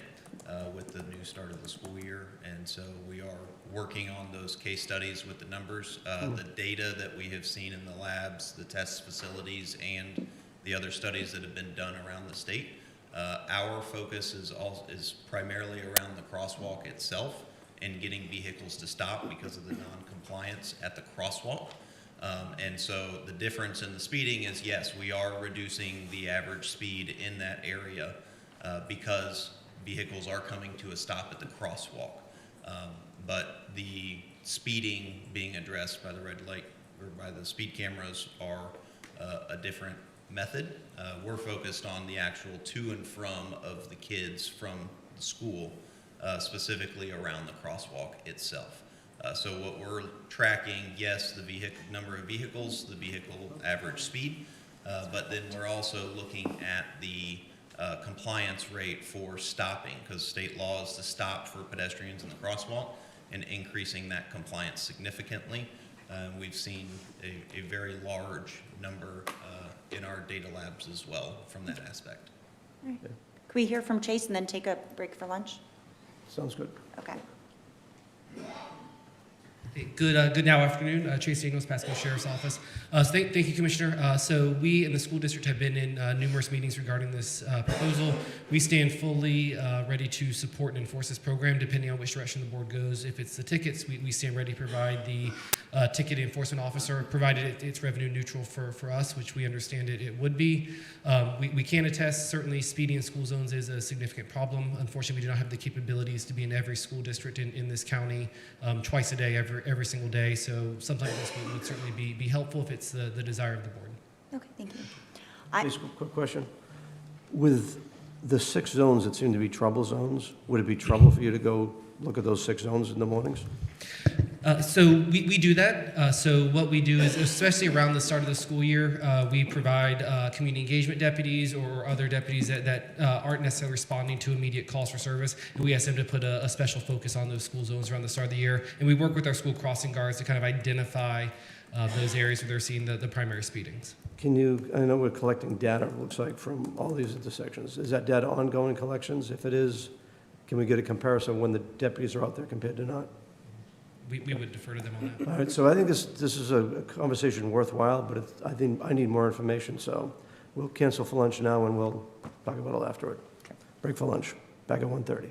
with the new start of the school year. And so we are working on those case studies with the numbers, the data that we have seen in the labs, the test facilities, and the other studies that have been done around the state. Our focus is primarily around the crosswalk itself and getting vehicles to stop because of the non-compliance at the crosswalk. And so the difference in the speeding is, yes, we are reducing the average speed in that area because vehicles are coming to a stop at the crosswalk. But the speeding being addressed by the red light or by the speed cameras are a different method. We're focused on the actual to and from of the kids from the school, specifically around the crosswalk itself. So what we're tracking, yes, the number of vehicles, the vehicle average speed, but then we're also looking at the compliance rate for stopping, because state law is to stop for pedestrians in the crosswalk, and increasing that compliance significantly. We've seen a very large number in our data labs as well from that aspect.
All right. Can we hear from Chase and then take a break for lunch?
Sounds good.
Okay.
Good now afternoon. Chase Daniels, Pasco Sheriff's Office. So thank you, Commissioner. So we in the school district have been in numerous meetings regarding this proposal. We stand fully ready to support and enforce this program depending on which direction the board goes. If it's the tickets, we stand ready to provide the ticket enforcement officer, provided it's revenue neutral for us, which we understand it would be. We can attest, certainly speeding in school zones is a significant problem. Unfortunately, we do not have the capabilities to be in every school district in this county twice a day, every single day. So something like this would certainly be helpful if it's the desire of the board.
Okay, thank you.
Please, quick question. With the 6 zones that seem to be trouble zones, would it be trouble for you to go look at those 6 zones in the mornings?
So we do that. So what we do is, especially around the start of the school year, we provide community engagement deputies or other deputies that aren't necessarily responding to immediate calls for service. And we ask them to put a special focus on those school zones around the start of the year. And we work with our school crossing guards to kind of identify those areas where they're seeing the primary speedings.
Can you, I know we're collecting data, it looks like, from all these intersections. Is that data ongoing collections? If it is, can we get a comparison when the deputies are out there compared to not?
We would defer to them on that.
All right, so I think this is a conversation worthwhile, but I think I need more information, so we'll cancel for lunch now and we'll talk about it afterward. Break for lunch, back at 1:30.